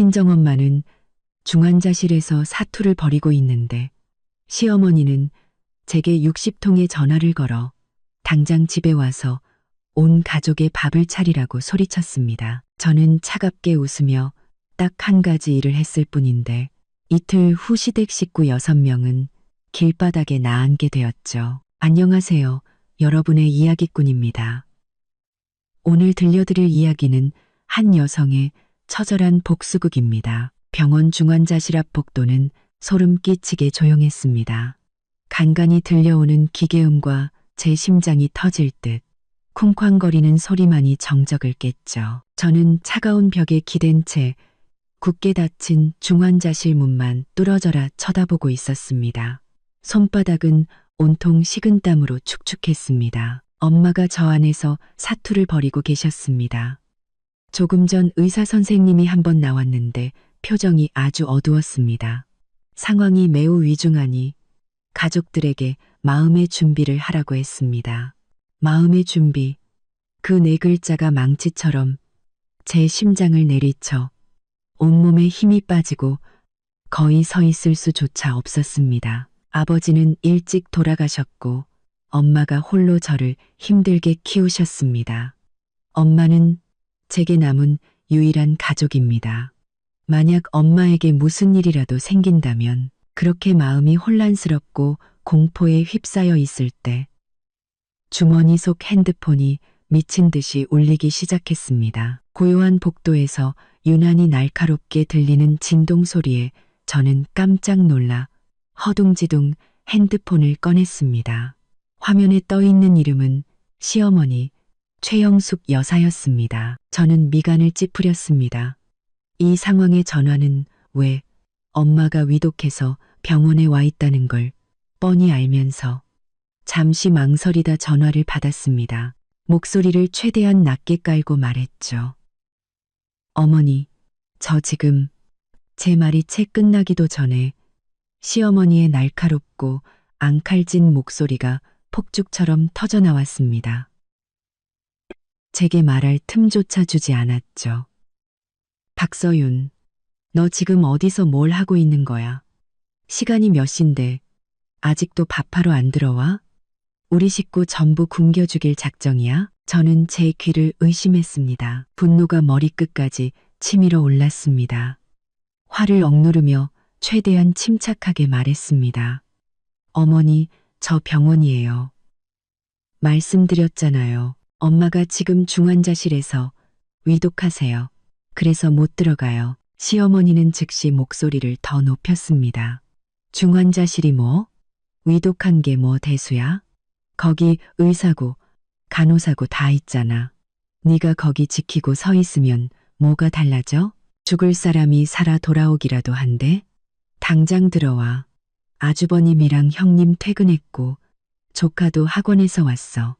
친정엄마는 중환자실에서 사투를 벌이고 있는데 시어머니는 제게 60통의 전화를 걸어 당장 집에 와서 온 가족의 밥을 차리라고 소리쳤습니다. 저는 차갑게 웃으며 딱 한 가지 일을 했을 뿐인데 이틀 후 시댁 식구 6명은 길바닥에 나앉게 되었죠. 안녕하세요. 여러분의 이야기꾼입니다. 오늘 들려드릴 이야기는 한 여성의 처절한 복수극입니다. 병원 중환자실 앞 복도는 소름 끼치게 조용했습니다. 간간히 들려오는 기계음과 제 심장이 터질 듯 쿵쾅거리는 소리만이 정적을 깼죠. 저는 차가운 벽에 기댄 채 굳게 닫힌 중환자실 문만 뚫어져라 쳐다보고 있었습니다. 손바닥은 온통 식은땀으로 축축했습니다. 엄마가 저 안에서 사투를 벌이고 계셨습니다. 조금 전 의사 선생님이 한번 나왔는데 표정이 아주 어두웠습니다. 상황이 매우 위중하니 가족들에게 마음의 준비를 하라고 했습니다. 마음의 준비. 그 네 글자가 망치처럼 제 심장을 내리쳐 온몸에 힘이 빠지고 거의 서 있을 수조차 없었습니다. 아버지는 일찍 돌아가셨고 엄마가 홀로 저를 힘들게 키우셨습니다. 엄마는 제게 남은 유일한 가족입니다. 만약 엄마에게 무슨 일이라도 생긴다면 그렇게 마음이 혼란스럽고 공포에 휩싸여 있을 때 주머니 속 핸드폰이 미친 듯이 울리기 시작했습니다. 고요한 복도에서 유난히 날카롭게 들리는 진동 소리에 저는 깜짝 놀라 허둥지둥 핸드폰을 꺼냈습니다. 화면에 떠 있는 이름은 시어머니 최영숙 여사였습니다. 저는 미간을 찌푸렸습니다. 이 상황의 전화는 왜 엄마가 위독해서 병원에 와 있다는 걸 뻔히 알면서 잠시 망설이다 전화를 받았습니다. 목소리를 최대한 낮게 깔고 말했죠. 어머니, 저 지금 제 말이 채 끝나기도 전에 시어머니의 날카롭고 앙칼진 목소리가 폭죽처럼 터져나왔습니다. 제게 말할 틈조차 주지 않았죠. 박서윤, 너 지금 어디서 뭘 하고 있는 거야? 시간이 몇 시인데 아직도 밥하러 안 들어와? 우리 식구 전부 굶겨 죽일 작정이야? 저는 제 귀를 의심했습니다. 분노가 머리끝까지 치밀어 올랐습니다. 화를 억누르며 최대한 침착하게 말했습니다. 어머니, 저 병원이에요. 말씀드렸잖아요. 엄마가 지금 중환자실에서 위독하세요. 그래서 못 들어가요. 시어머니는 즉시 목소리를 더 높였습니다. 중환자실이 뭐? 위독한 게 뭐 대수야? 거기 의사고 간호사고 다 있잖아. 네가 거기 지키고 서 있으면 뭐가 달라져? 죽을 사람이 살아 돌아오기라도 한대? 당장 들어와. 아주버님이랑 형님 퇴근했고 조카도 학원에서 왔어.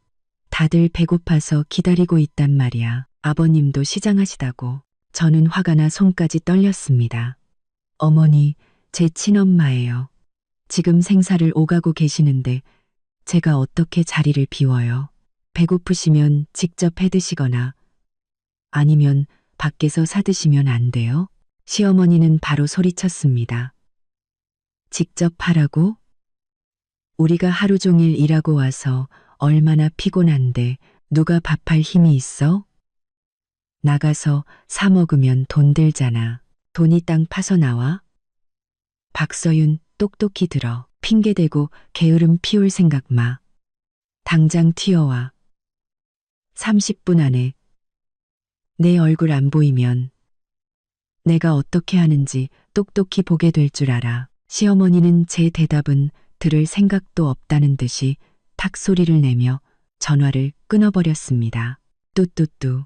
다들 배고파서 기다리고 있단 말이야. 아버님도 시장하시다고. 저는 화가 나 손까지 떨렸습니다. 어머니, 제 친엄마예요. 지금 생사를 오가고 계시는데 제가 어떻게 자리를 비워요? 배고프시면 직접 해 드시거나 아니면 밖에서 사 드시면 안 돼요? 시어머니는 바로 소리쳤습니다. 직접 하라고? 우리가 하루 종일 일하고 와서 얼마나 피곤한데 누가 밥할 힘이 있어? 나가서 사 먹으면 돈 들잖아. 돈이 땅 파서 나와? 박서윤, 똑똑히 들어. 핑계대고 게으름 피울 생각 마. 당장 튀어와. 30분 안에 내 얼굴 안 보이면 내가 어떻게 하는지 똑똑히 보게 될 줄 알아. 시어머니는 제 대답은 들을 생각도 없다는 듯이 탁 소리를 내며 전화를 끊어버렸습니다. 뚜뚜뚜.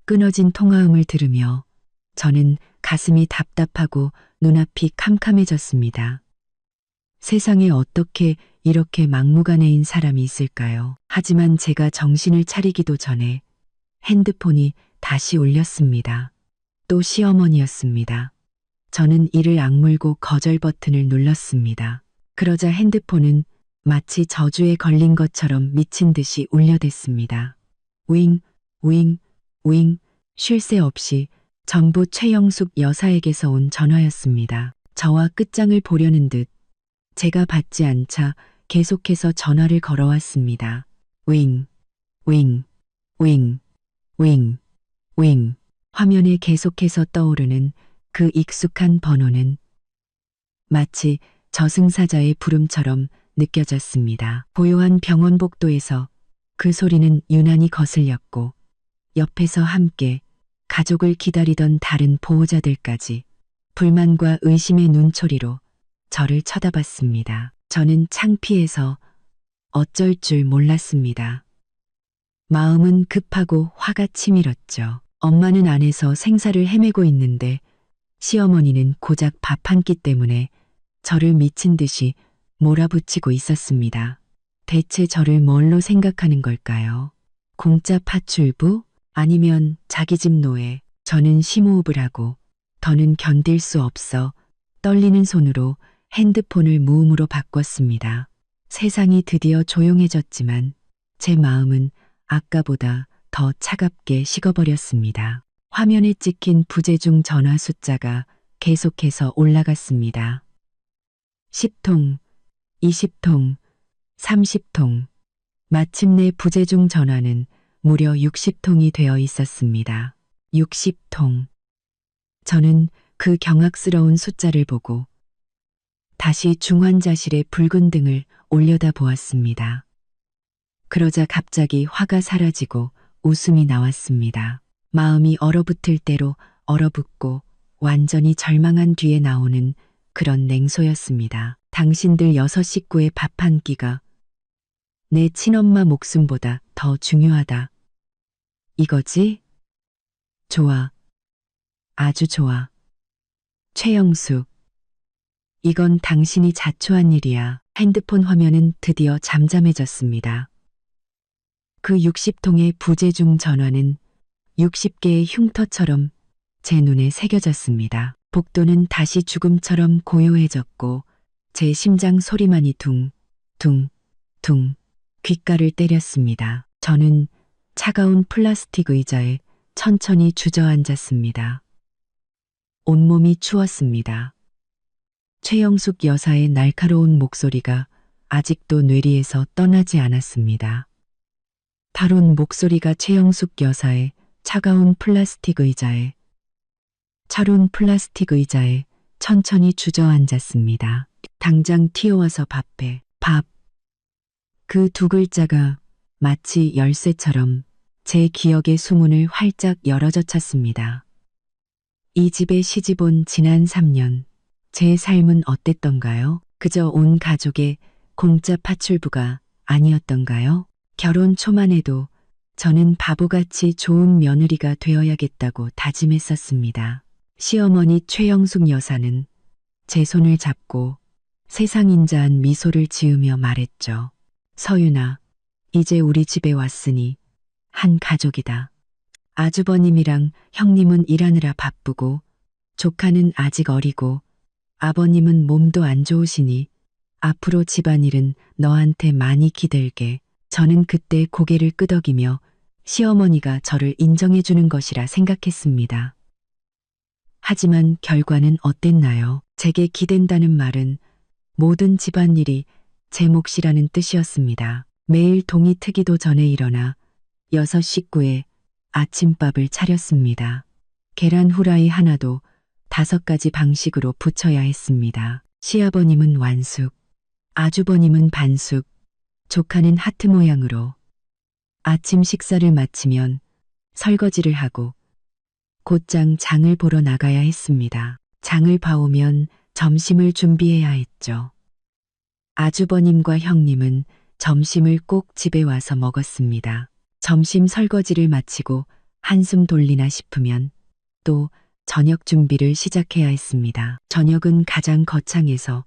끊어진 통화음을 들으며 저는 가슴이 답답하고 눈앞이 캄캄해졌습니다. 세상에 어떻게 이렇게 막무가내인 사람이 있을까요? 하지만 제가 정신을 차리기도 전에 핸드폰이 다시 울렸습니다. 또 시어머니였습니다. 저는 이를 악물고 거절 버튼을 눌렀습니다. 그러자 핸드폰은 마치 저주에 걸린 것처럼 미친 듯이 울려댔습니다. 윙, 윙, 윙, 쉴 새 없이 전부 최영숙 여사에게서 온 전화였습니다. 저와 끝장을 보려는 듯 제가 받지 않자 계속해서 전화를 걸어왔습니다. 윙, 윙, 윙, 윙, 윙. 화면에 계속해서 떠오르는 그 익숙한 번호는 마치 저승사자의 부름처럼 느껴졌습니다. 고요한 병원 복도에서 그 소리는 유난히 거슬렸고 옆에서 함께 가족을 기다리던 다른 보호자들까지 불만과 의심의 눈초리로 저를 쳐다봤습니다. 저는 창피해서 어쩔 줄 몰랐습니다. 마음은 급하고 화가 치밀었죠. 엄마는 안에서 생사를 헤매고 있는데 시어머니는 고작 밥 한 끼 때문에 저를 미친 듯이 몰아붙이고 있었습니다. 대체 저를 뭘로 생각하는 걸까요? 공짜 파출부? 아니면 자기 집 노예? 저는 심호흡을 하고 더는 견딜 수 없어 떨리는 손으로 핸드폰을 무음으로 바꿨습니다. 세상이 드디어 조용해졌지만 제 마음은 아까보다 더 차갑게 식어버렸습니다. 화면에 찍힌 부재중 전화 숫자가 계속해서 올라갔습니다. 10통, 20통, 30통. 마침내 부재중 전화는 무려 60통이 되어 있었습니다. 60통. 저는 그 경악스러운 숫자를 보고 다시 중환자실의 붉은 등을 올려다 보았습니다. 그러자 갑자기 화가 사라지고 웃음이 나왔습니다. 마음이 얼어붙을 대로 얼어붙고 완전히 절망한 뒤에 나오는 그런 냉소였습니다. 당신들 6 식구의 밥 한 끼가 내 친엄마 목숨보다 더 중요하다. 이거지? 좋아. 아주 좋아. 최영숙. 이건 당신이 자초한 일이야. 핸드폰 화면은 드디어 잠잠해졌습니다. 그 60통의 부재중 전화는 60개의 흉터처럼 제 눈에 새겨졌습니다. 복도는 다시 죽음처럼 고요해졌고 제 심장 소리만이 둥, 둥, 둥 귓가를 때렸습니다. 저는 차가운 플라스틱 의자에 천천히 주저앉았습니다. 온몸이 추웠습니다. 최영숙 여사의 날카로운 목소리가 아직도 뇌리에서 떠나지 않았습니다. 다룬 목소리가 최영숙 여사의 차가운 플라스틱 의자에 차룬 플라스틱 의자에 천천히 주저앉았습니다. 당장 튀어와서 밥해. 밥. 그 두 글자가 마치 열쇠처럼 제 기억의 수문을 활짝 열어젖혔습니다. 이 집에 시집 온 지난 3년, 제 삶은 어땠던가요? 그저 온 가족의 공짜 파출부가 아니었던가요? 결혼 초만 해도 저는 바보같이 좋은 며느리가 되어야겠다고 다짐했었습니다. 시어머니 최영숙 여사는 제 손을 잡고 세상인자한 미소를 지으며 말했죠. 서윤아, 이제 우리 집에 왔으니 한 가족이다. 아주버님이랑 형님은 일하느라 바쁘고 조카는 아직 어리고 아버님은 몸도 안 좋으시니 앞으로 집안일은 너한테 많이 기댈게. 저는 그때 고개를 끄덕이며 시어머니가 저를 인정해주는 것이라 생각했습니다. 하지만 결과는 어땠나요? 제게 기댄다는 말은 모든 집안일이 제 몫이라는 뜻이었습니다. 매일 동이 트기도 전에 일어나 6 식구의 아침밥을 차렸습니다. 계란 후라이 하나도 5가지 방식으로 부쳐야 했습니다. 시아버님은 완숙, 아주버님은 반숙, 조카는 하트 모양으로. 아침 식사를 마치면 설거지를 하고 곧장 장을 보러 나가야 했습니다. 장을 봐오면 점심을 준비해야 했죠. 아주버님과 형님은 점심을 꼭 집에 와서 먹었습니다. 점심 설거지를 마치고 한숨 돌리나 싶으면 또 저녁 준비를 시작해야 했습니다. 저녁은 가장 거창해서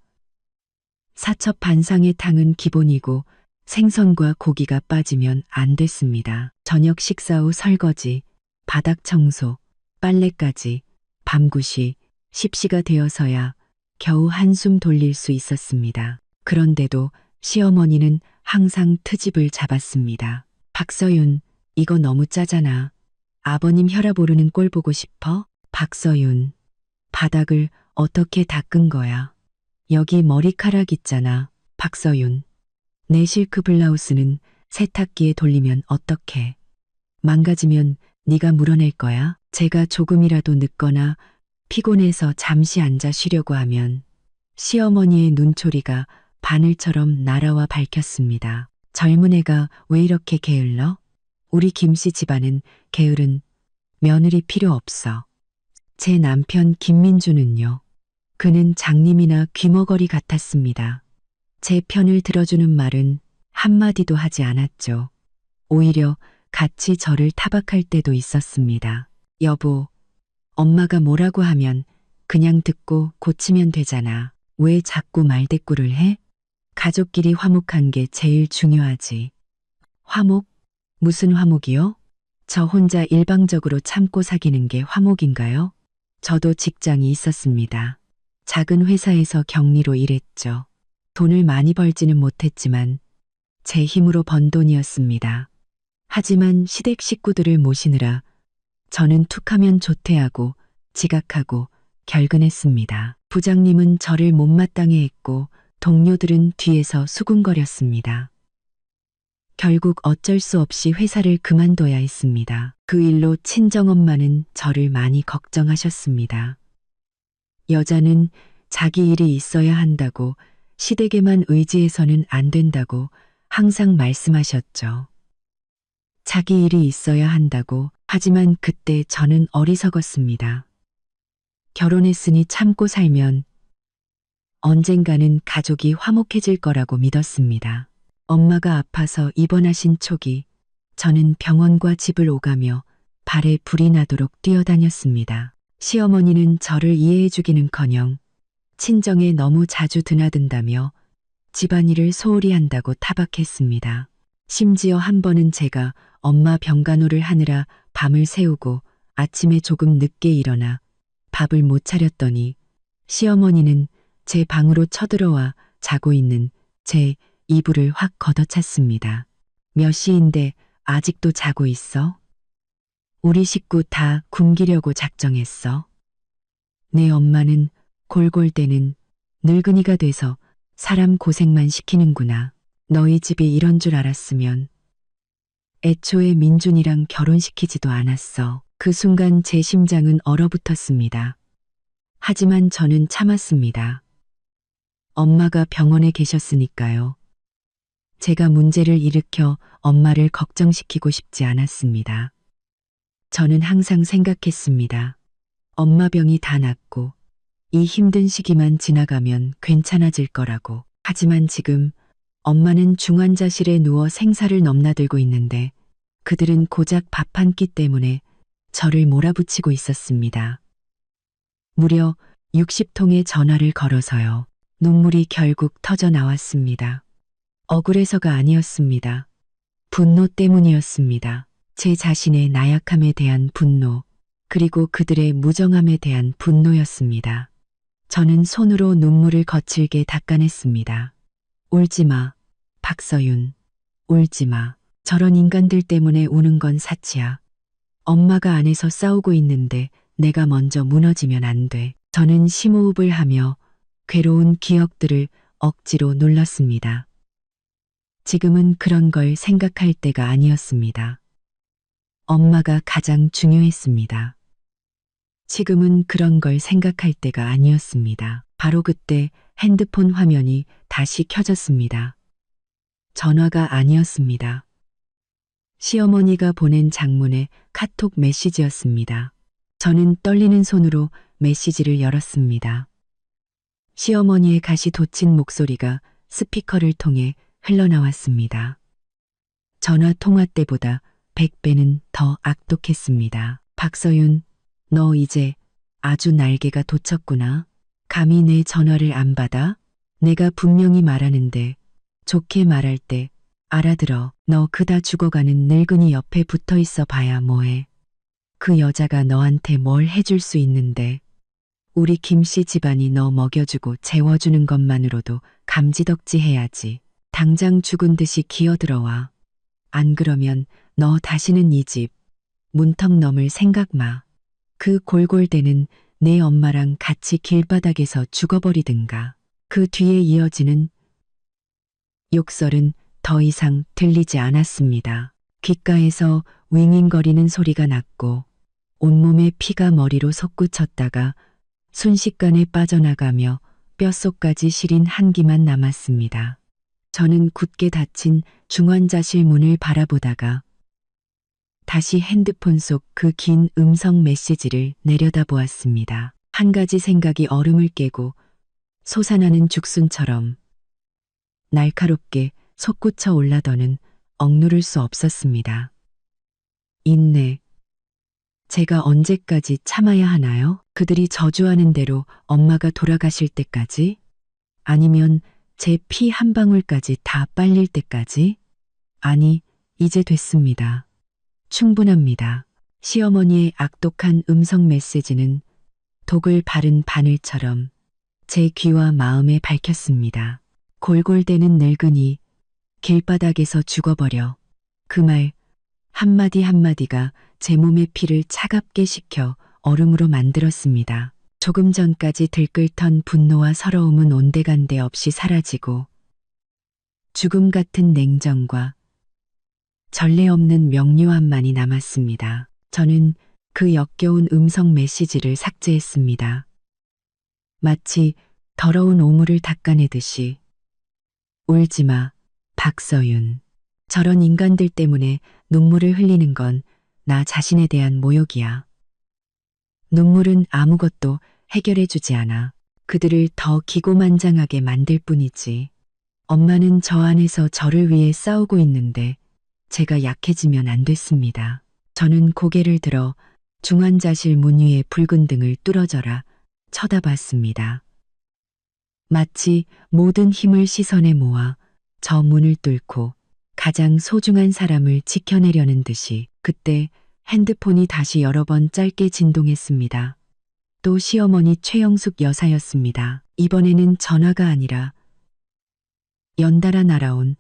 사첩 반상의 탕은 기본이고 생선과 고기가 빠지면 안 됐습니다. 저녁 식사 후 설거지, 바닥 청소, 빨래까지 밤굿이 10시가 되어서야 겨우 한숨 돌릴 수 있었습니다. 그런데도 시어머니는 항상 트집을 잡았습니다. 박서윤, 이거 너무 짜잖아. 아버님 혈압 오르는 꼴 보고 싶어? 박서윤, 바닥을 어떻게 닦은 거야? 여기 머리카락 있잖아. 박서윤, 내 실크 블라우스는 세탁기에 돌리면 어떡해? 망가지면 네가 물어낼 거야? 제가 조금이라도 늦거나 피곤해서 잠시 앉아 쉬려고 하면 시어머니의 눈초리가 바늘처럼 날아와 밝혔습니다. 젊은 애가 왜 이렇게 게을러? 우리 김씨 집안은 게으른 며느리 필요 없어. 제 남편 김민주는요. 그는 장님이나 귀머거리 같았습니다. 제 편을 들어주는 말은 한마디도 하지 않았죠. 오히려 같이 저를 타박할 때도 있었습니다. 여보, 엄마가 뭐라고 하면 그냥 듣고 고치면 되잖아. 왜 자꾸 말대꾸를 해? 가족끼리 화목한 게 제일 중요하지. 화목? 무슨 화목이요? 저 혼자 일방적으로 참고 사귀는 게 화목인가요? 저도 직장이 있었습니다. 작은 회사에서 격리로 일했죠. 돈을 많이 벌지는 못했지만 제 힘으로 번 돈이었습니다. 하지만 시댁 식구들을 모시느라 저는 툭하면 조퇴하고 지각하고 결근했습니다. 부장님은 저를 못마땅해 했고 동료들은 뒤에서 수군거렸습니다. 결국 어쩔 수 없이 회사를 그만둬야 했습니다. 그 일로 친정엄마는 저를 많이 걱정하셨습니다. 여자는 자기 일이 있어야 한다고 시댁에만 의지해서는 안 된다고 항상 말씀하셨죠. 자기 일이 있어야 한다고. 하지만 그때 저는 어리석었습니다. 결혼했으니 참고 살면 언젠가는 가족이 화목해질 거라고 믿었습니다. 엄마가 아파서 입원하신 초기 저는 병원과 집을 오가며 발에 불이 나도록 뛰어다녔습니다. 시어머니는 저를 이해해주기는커녕 친정에 너무 자주 드나든다며 집안일을 소홀히 한다고 타박했습니다. 심지어 한 번은 제가 엄마 병간호를 하느라 밤을 새우고 아침에 조금 늦게 일어나 밥을 못 차렸더니 시어머니는 제 방으로 쳐들어와 자고 있는 제 이불을 확 걷어찼습니다. 몇 시인데 아직도 자고 있어? 우리 식구 다 굶기려고 작정했어. 내 엄마는 골골대는 늙은이가 돼서 사람 고생만 시키는구나. 너희 집이 이런 줄 알았으면 애초에 민준이랑 결혼시키지도 않았어. 그 순간 제 심장은 얼어붙었습니다. 하지만 저는 참았습니다. 엄마가 병원에 계셨으니까요. 제가 문제를 일으켜 엄마를 걱정시키고 싶지 않았습니다. 저는 항상 생각했습니다. 엄마 병이 다 낫고 이 힘든 시기만 지나가면 괜찮아질 거라고. 하지만 지금 엄마는 중환자실에 누워 생사를 넘나들고 있는데 그들은 고작 밥 한 끼 때문에 저를 몰아붙이고 있었습니다. 무려 60통의 전화를 걸어서요. 눈물이 결국 터져 나왔습니다. 억울해서가 아니었습니다. 분노 때문이었습니다. 제 자신의 나약함에 대한 분노, 그리고 그들의 무정함에 대한 분노였습니다. 저는 손으로 눈물을 거칠게 닦아냈습니다. 울지 마, 박서윤. 울지 마. 저런 인간들 때문에 우는 건 사치야. 엄마가 안에서 싸우고 있는데 내가 먼저 무너지면 안 돼. 저는 심호흡을 하며 괴로운 기억들을 억지로 눌렀습니다. 지금은 그런 걸 생각할 때가 아니었습니다. 엄마가 가장 중요했습니다. 지금은 그런 걸 생각할 때가 아니었습니다. 바로 그때 핸드폰 화면이 다시 켜졌습니다. 전화가 아니었습니다. 시어머니가 보낸 장문의 카톡 메시지였습니다. 저는 떨리는 손으로 메시지를 열었습니다. 시어머니의 가시 돋친 목소리가 스피커를 통해 흘러나왔습니다. 전화 통화 때보다 100배는 더 악독했습니다. 박서윤, 너 이제 아주 날개가 돋쳤구나. 감히 내 전화를 안 받아? 내가 분명히 말하는데 좋게 말할 때 알아들어. 너 그다 죽어가는 늙은이 옆에 붙어 있어 봐야 뭐해. 그 여자가 너한테 뭘 해줄 수 있는데. 우리 김씨 집안이 너 먹여주고 재워주는 것만으로도 감지덕지 해야지. 당장 죽은 듯이 기어들어와. 안 그러면 너 다시는 이 집 문턱 넘을 생각 마. 그 골골대는 내 엄마랑 같이 길바닥에서 죽어버리든가. 그 뒤에 이어지는 욕설은 더 이상 들리지 않았습니다. 귓가에서 윙윙거리는 소리가 났고 온몸의 피가 머리로 솟구쳤다가 순식간에 빠져나가며 뼛속까지 시린 한기만 남았습니다. 저는 굳게 닫힌 중환자실 문을 바라보다가 다시 핸드폰 속 그 긴 음성 메시지를 내려다보았습니다. 한 가지 생각이 얼음을 깨고 솟아나는 죽순처럼 날카롭게 솟구쳐 올라더는 억누를 수 없었습니다. 인내. 제가 언제까지 참아야 하나요? 그들이 저주하는 대로 엄마가 돌아가실 때까지? 아니면 제 피 한 방울까지 다 빨릴 때까지? 아니, 이제 됐습니다. 충분합니다. 시어머니의 악독한 음성 메시지는 독을 바른 바늘처럼 제 귀와 마음에 박혔습니다. 골골대는 늙은이, 길바닥에서 죽어버려. 그 말 한마디 한마디가 제 몸의 피를 차갑게 식혀 얼음으로 만들었습니다. 조금 전까지 들끓던 분노와 서러움은 온데간데 없이 사라지고 죽음 같은 냉정과 전례 없는 명료함만이 남았습니다. 저는 그 역겨운 음성 메시지를 삭제했습니다. 마치 더러운 오물을 닦아내듯이. 울지마, 박서윤. 저런 인간들 때문에 눈물을 흘리는 건 나 자신에 대한 모욕이야. 눈물은 아무것도 해결해주지 않아. 그들을 더 기고만장하게 만들 뿐이지. 엄마는 저 안에서 저를 위해 싸우고 있는데 제가 약해지면 안 됐습니다. 저는 고개를 들어 중환자실 문 위에 붉은 등을 뚫어져라 쳐다봤습니다. 마치 모든 힘을 시선에 모아 저 문을 뚫고 가장 소중한 사람을 지켜내려는 듯이. 그때 핸드폰이 다시 여러 번 짧게 진동했습니다. 또 시어머니 최영숙 여사였습니다. 이번에는 전화가 아니라 연달아 날아온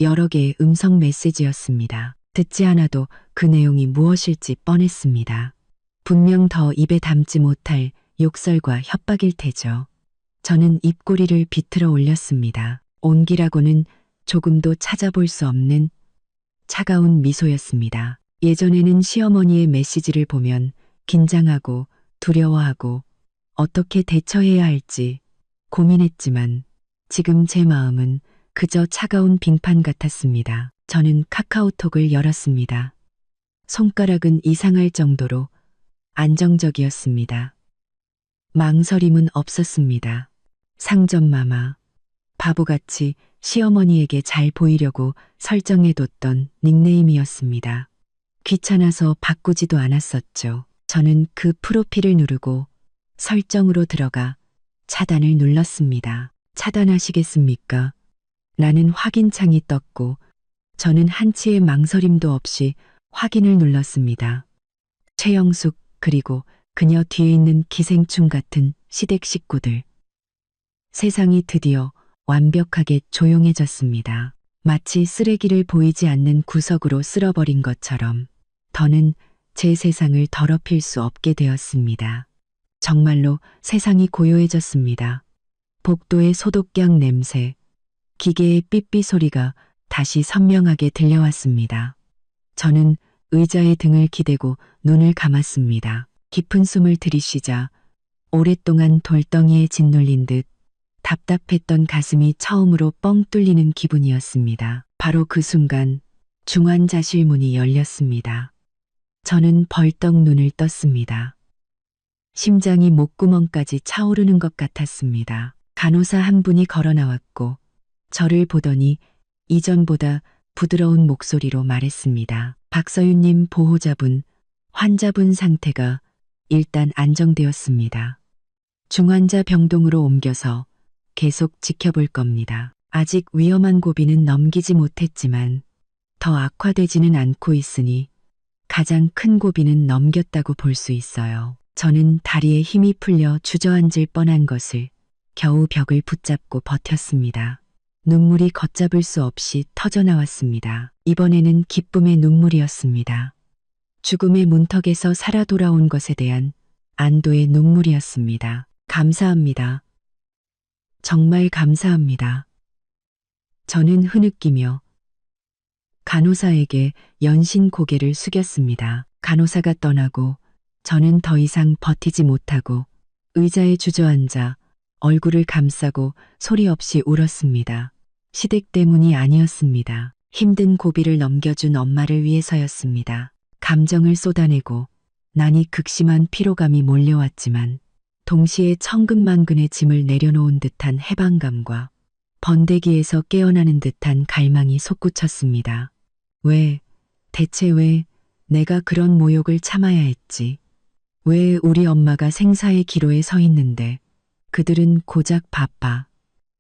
여러 개의 음성 메시지였습니다. 듣지 않아도 그 내용이 무엇일지 뻔했습니다. 분명 더 입에 담지 못할 욕설과 협박일 테죠. 저는 입꼬리를 비틀어 올렸습니다. 온기라고는 조금도 찾아볼 수 없는 차가운 미소였습니다. 예전에는 시어머니의 메시지를 보면 긴장하고 두려워하고 어떻게 대처해야 할지 고민했지만 지금 제 마음은 그저 차가운 빙판 같았습니다. 저는 카카오톡을 열었습니다. 손가락은 이상할 정도로 안정적이었습니다. 망설임은 없었습니다. 상점마마, 바보같이 시어머니에게 잘 보이려고 설정해뒀던 닉네임이었습니다. 귀찮아서 바꾸지도 않았었죠. 저는 그 프로필을 누르고 설정으로 들어가 차단을 눌렀습니다. 차단하시겠습니까? 라는 확인창이 떴고 저는 한치의 망설임도 없이 확인을 눌렀습니다. 최영숙 그리고 그녀 뒤에 있는 기생충 같은 시댁 식구들. 세상이 드디어 완벽하게 조용해졌습니다. 마치 쓰레기를 보이지 않는 구석으로 쓸어버린 것처럼 더는 제 세상을 더럽힐 수 없게 되었습니다. 정말로 세상이 고요해졌습니다. 복도의 소독약 냄새, 기계의 삐삐 소리가 다시 선명하게 들려왔습니다. 저는 의자에 등을 기대고 눈을 감았습니다. 깊은 숨을 들이쉬자 오랫동안 돌덩이에 짓눌린 듯 답답했던 가슴이 처음으로 뻥 뚫리는 기분이었습니다. 바로 그 순간 중환자실 문이 열렸습니다. 저는 벌떡 눈을 떴습니다. 심장이 목구멍까지 차오르는 것 같았습니다. 간호사 한 분이 걸어 나왔고 저를 보더니 이전보다 부드러운 목소리로 말했습니다. 박서윤님 보호자분, 환자분 상태가 일단 안정되었습니다. 중환자 병동으로 옮겨서 계속 지켜볼 겁니다. 아직 위험한 고비는 넘기지 못했지만 더 악화되지는 않고 있으니 가장 큰 고비는 넘겼다고 볼 수 있어요. 저는 다리에 힘이 풀려 주저앉을 뻔한 것을 겨우 벽을 붙잡고 버텼습니다. 눈물이 걷잡을 수 없이 터져나왔습니다. 이번에는 기쁨의 눈물이었습니다. 죽음의 문턱에서 살아 돌아온 것에 대한 안도의 눈물이었습니다. 감사합니다. 정말 감사합니다. 저는 흐느끼며 간호사에게 연신 고개를 숙였습니다. 간호사가 떠나고 저는 더 이상 버티지 못하고 의자에 주저앉아 얼굴을 감싸고 소리 없이 울었습니다. 시댁 때문이 아니었습니다. 힘든 고비를 넘겨준 엄마를 위해서였습니다. 감정을 쏟아내고 나니 극심한 피로감이 몰려왔지만 동시에 천근만근의 짐을 내려놓은 듯한 해방감과 번데기에서 깨어나는 듯한 갈망이 솟구쳤습니다. 대체 왜 내가 그런 모욕을 참아야 했지? 왜 우리 엄마가 생사의 기로에 서 있는데 그들은 고작 바빠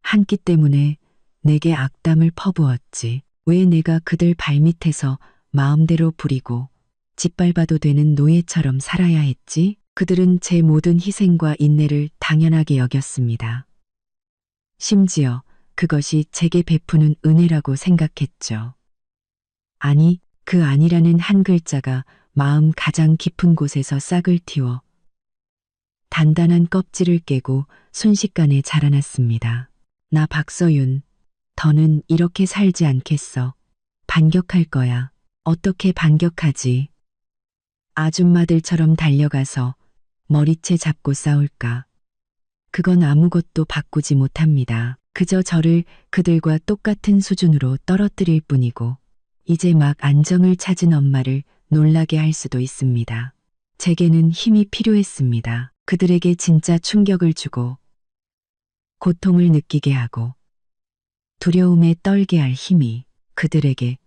한 끼 때문에 내게 악담을 퍼부었지? 왜 내가 그들 발밑에서 마음대로 부리고 짓밟아도 되는 노예처럼 살아야 했지? 그들은 제 모든 희생과 인내를 당연하게 여겼습니다. 심지어 그것이 제게 베푸는 은혜라고 생각했죠. 아니, 그 아니라는 한 글자가 마음 가장 깊은 곳에서 싹을 틔워 단단한 껍질을 깨고 순식간에 자라났습니다. 나 박서윤, 더는 이렇게 살지 않겠어. 반격할 거야. 어떻게 반격하지? 아줌마들처럼 달려가서 머리채 잡고 싸울까? 그건 아무것도 바꾸지 못합니다. 그저 저를 그들과 똑같은 수준으로 떨어뜨릴 뿐이고 이제 막 안정을 찾은 엄마를 놀라게 할 수도 있습니다. 제게는 힘이 필요했습니다. 그들에게 진짜 충격을 주고 고통을 느끼게 하고 두려움에 떨게 할 힘이 그들에게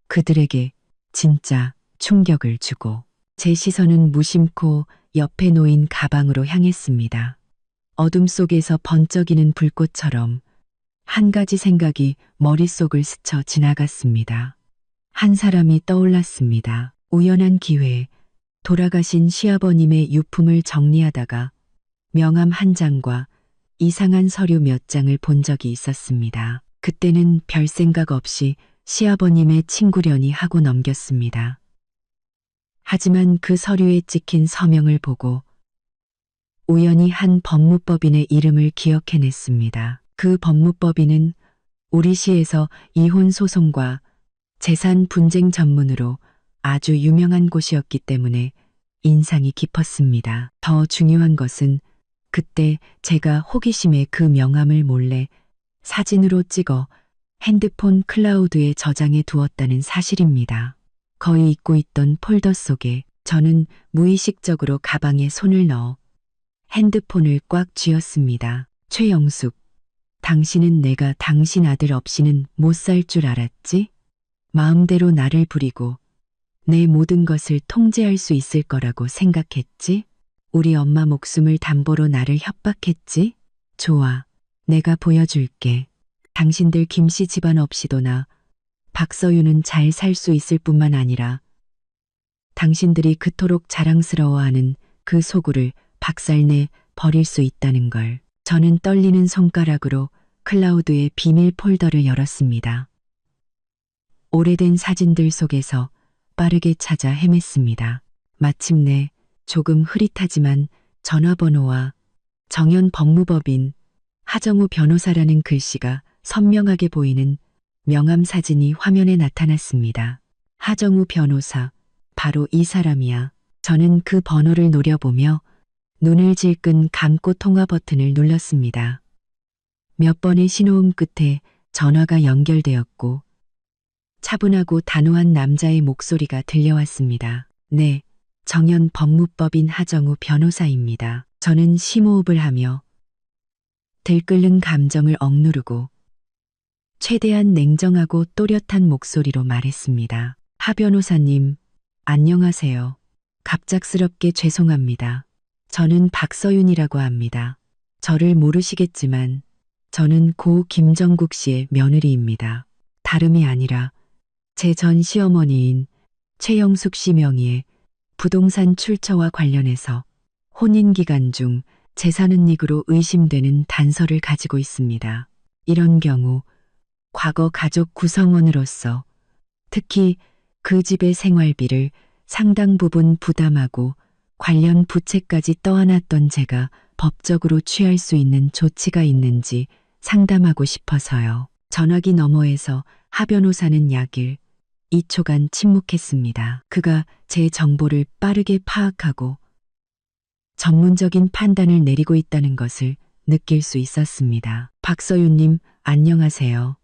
그들에게 진짜 충격을 주고 제 시선은 무심코 옆에 놓인 가방으로 향했습니다. 어둠 속에서 번쩍이는 불꽃처럼 한 가지 생각이 머릿속을 스쳐 지나갔습니다. 한 사람이 떠올랐습니다. 우연한 기회에 돌아가신 시아버님의 유품을 정리하다가 명함 한 장과 이상한 서류 몇 장을 본 적이 있었습니다. 그때는 별 생각 없이 시아버님의 친구려니 하고 넘겼습니다. 하지만 그 서류에 찍힌 서명을 보고 우연히 한 법무법인의 이름을 기억해냈습니다. 그 법무법인은 우리 시에서 이혼 소송과 재산 분쟁 전문으로 아주 유명한 곳이었기 때문에 인상이 깊었습니다. 더 중요한 것은 그때 제가 호기심에 그 명함을 몰래 사진으로 찍어 핸드폰 클라우드에 저장해 두었다는 사실입니다. 거의 잊고 있던 폴더 속에 저는 무의식적으로 가방에 손을 넣어 핸드폰을 꽉 쥐었습니다. 최영숙, 당신은 내가 당신 아들 없이는 못 살 줄 알았지? 마음대로 나를 부리고 내 모든 것을 통제할 수 있을 거라고 생각했지? 우리 엄마 목숨을 담보로 나를 협박했지? 좋아, 내가 보여줄게. 당신들 김씨 집안 없이도 나 박서윤은 잘 살 수 있을 뿐만 아니라 당신들이 그토록 자랑스러워하는 그 소굴을 박살내 버릴 수 있다는 걸. 저는 떨리는 손가락으로 클라우드의 비밀 폴더를 열었습니다. 오래된 사진들 속에서 빠르게 찾아 헤맸습니다. 마침내 조금 흐릿하지만 전화번호와 정연 법무법인 하정우 변호사라는 글씨가 선명하게 보이는 명함 사진이 화면에 나타났습니다. 하정우 변호사, 바로 이 사람이야. 저는 그 번호를 노려보며 눈을 질끈 감고 통화 버튼을 눌렀습니다. 몇 번의 신호음 끝에 전화가 연결되었고 차분하고 단호한 남자의 목소리가 들려왔습니다. 네, 정연 법무법인 하정우 변호사입니다. 저는 심호흡을 하며 들끓는 감정을 억누르고 최대한 냉정하고 또렷한 목소리로 말했습니다. 하 변호사님, 안녕하세요. 갑작스럽게 죄송합니다. 저는 박서윤이라고 합니다. 저를 모르시겠지만 저는 고 김정국 씨의 며느리입니다. 다름이 아니라 제 전 시어머니인 최영숙 씨 명의의 부동산 출처와 관련해서 혼인 기간 중 재산은닉으로 의심되는 단서를 가지고 있습니다. 이런 경우 과거 가족 구성원으로서 특히 그 집의 생활비를 상당 부분 부담하고 관련 부채까지 떠안았던 제가 법적으로 취할 수 있는 조치가 있는지 상담하고 싶어서요. 전화기 너머에서 하 변호사는 약일 2초간 침묵했습니다. 그가 제 정보를 빠르게 파악하고 전문적인 판단을 내리고 있다는 것을 느낄 수 있었습니다. 박서윤님, 안녕하세요.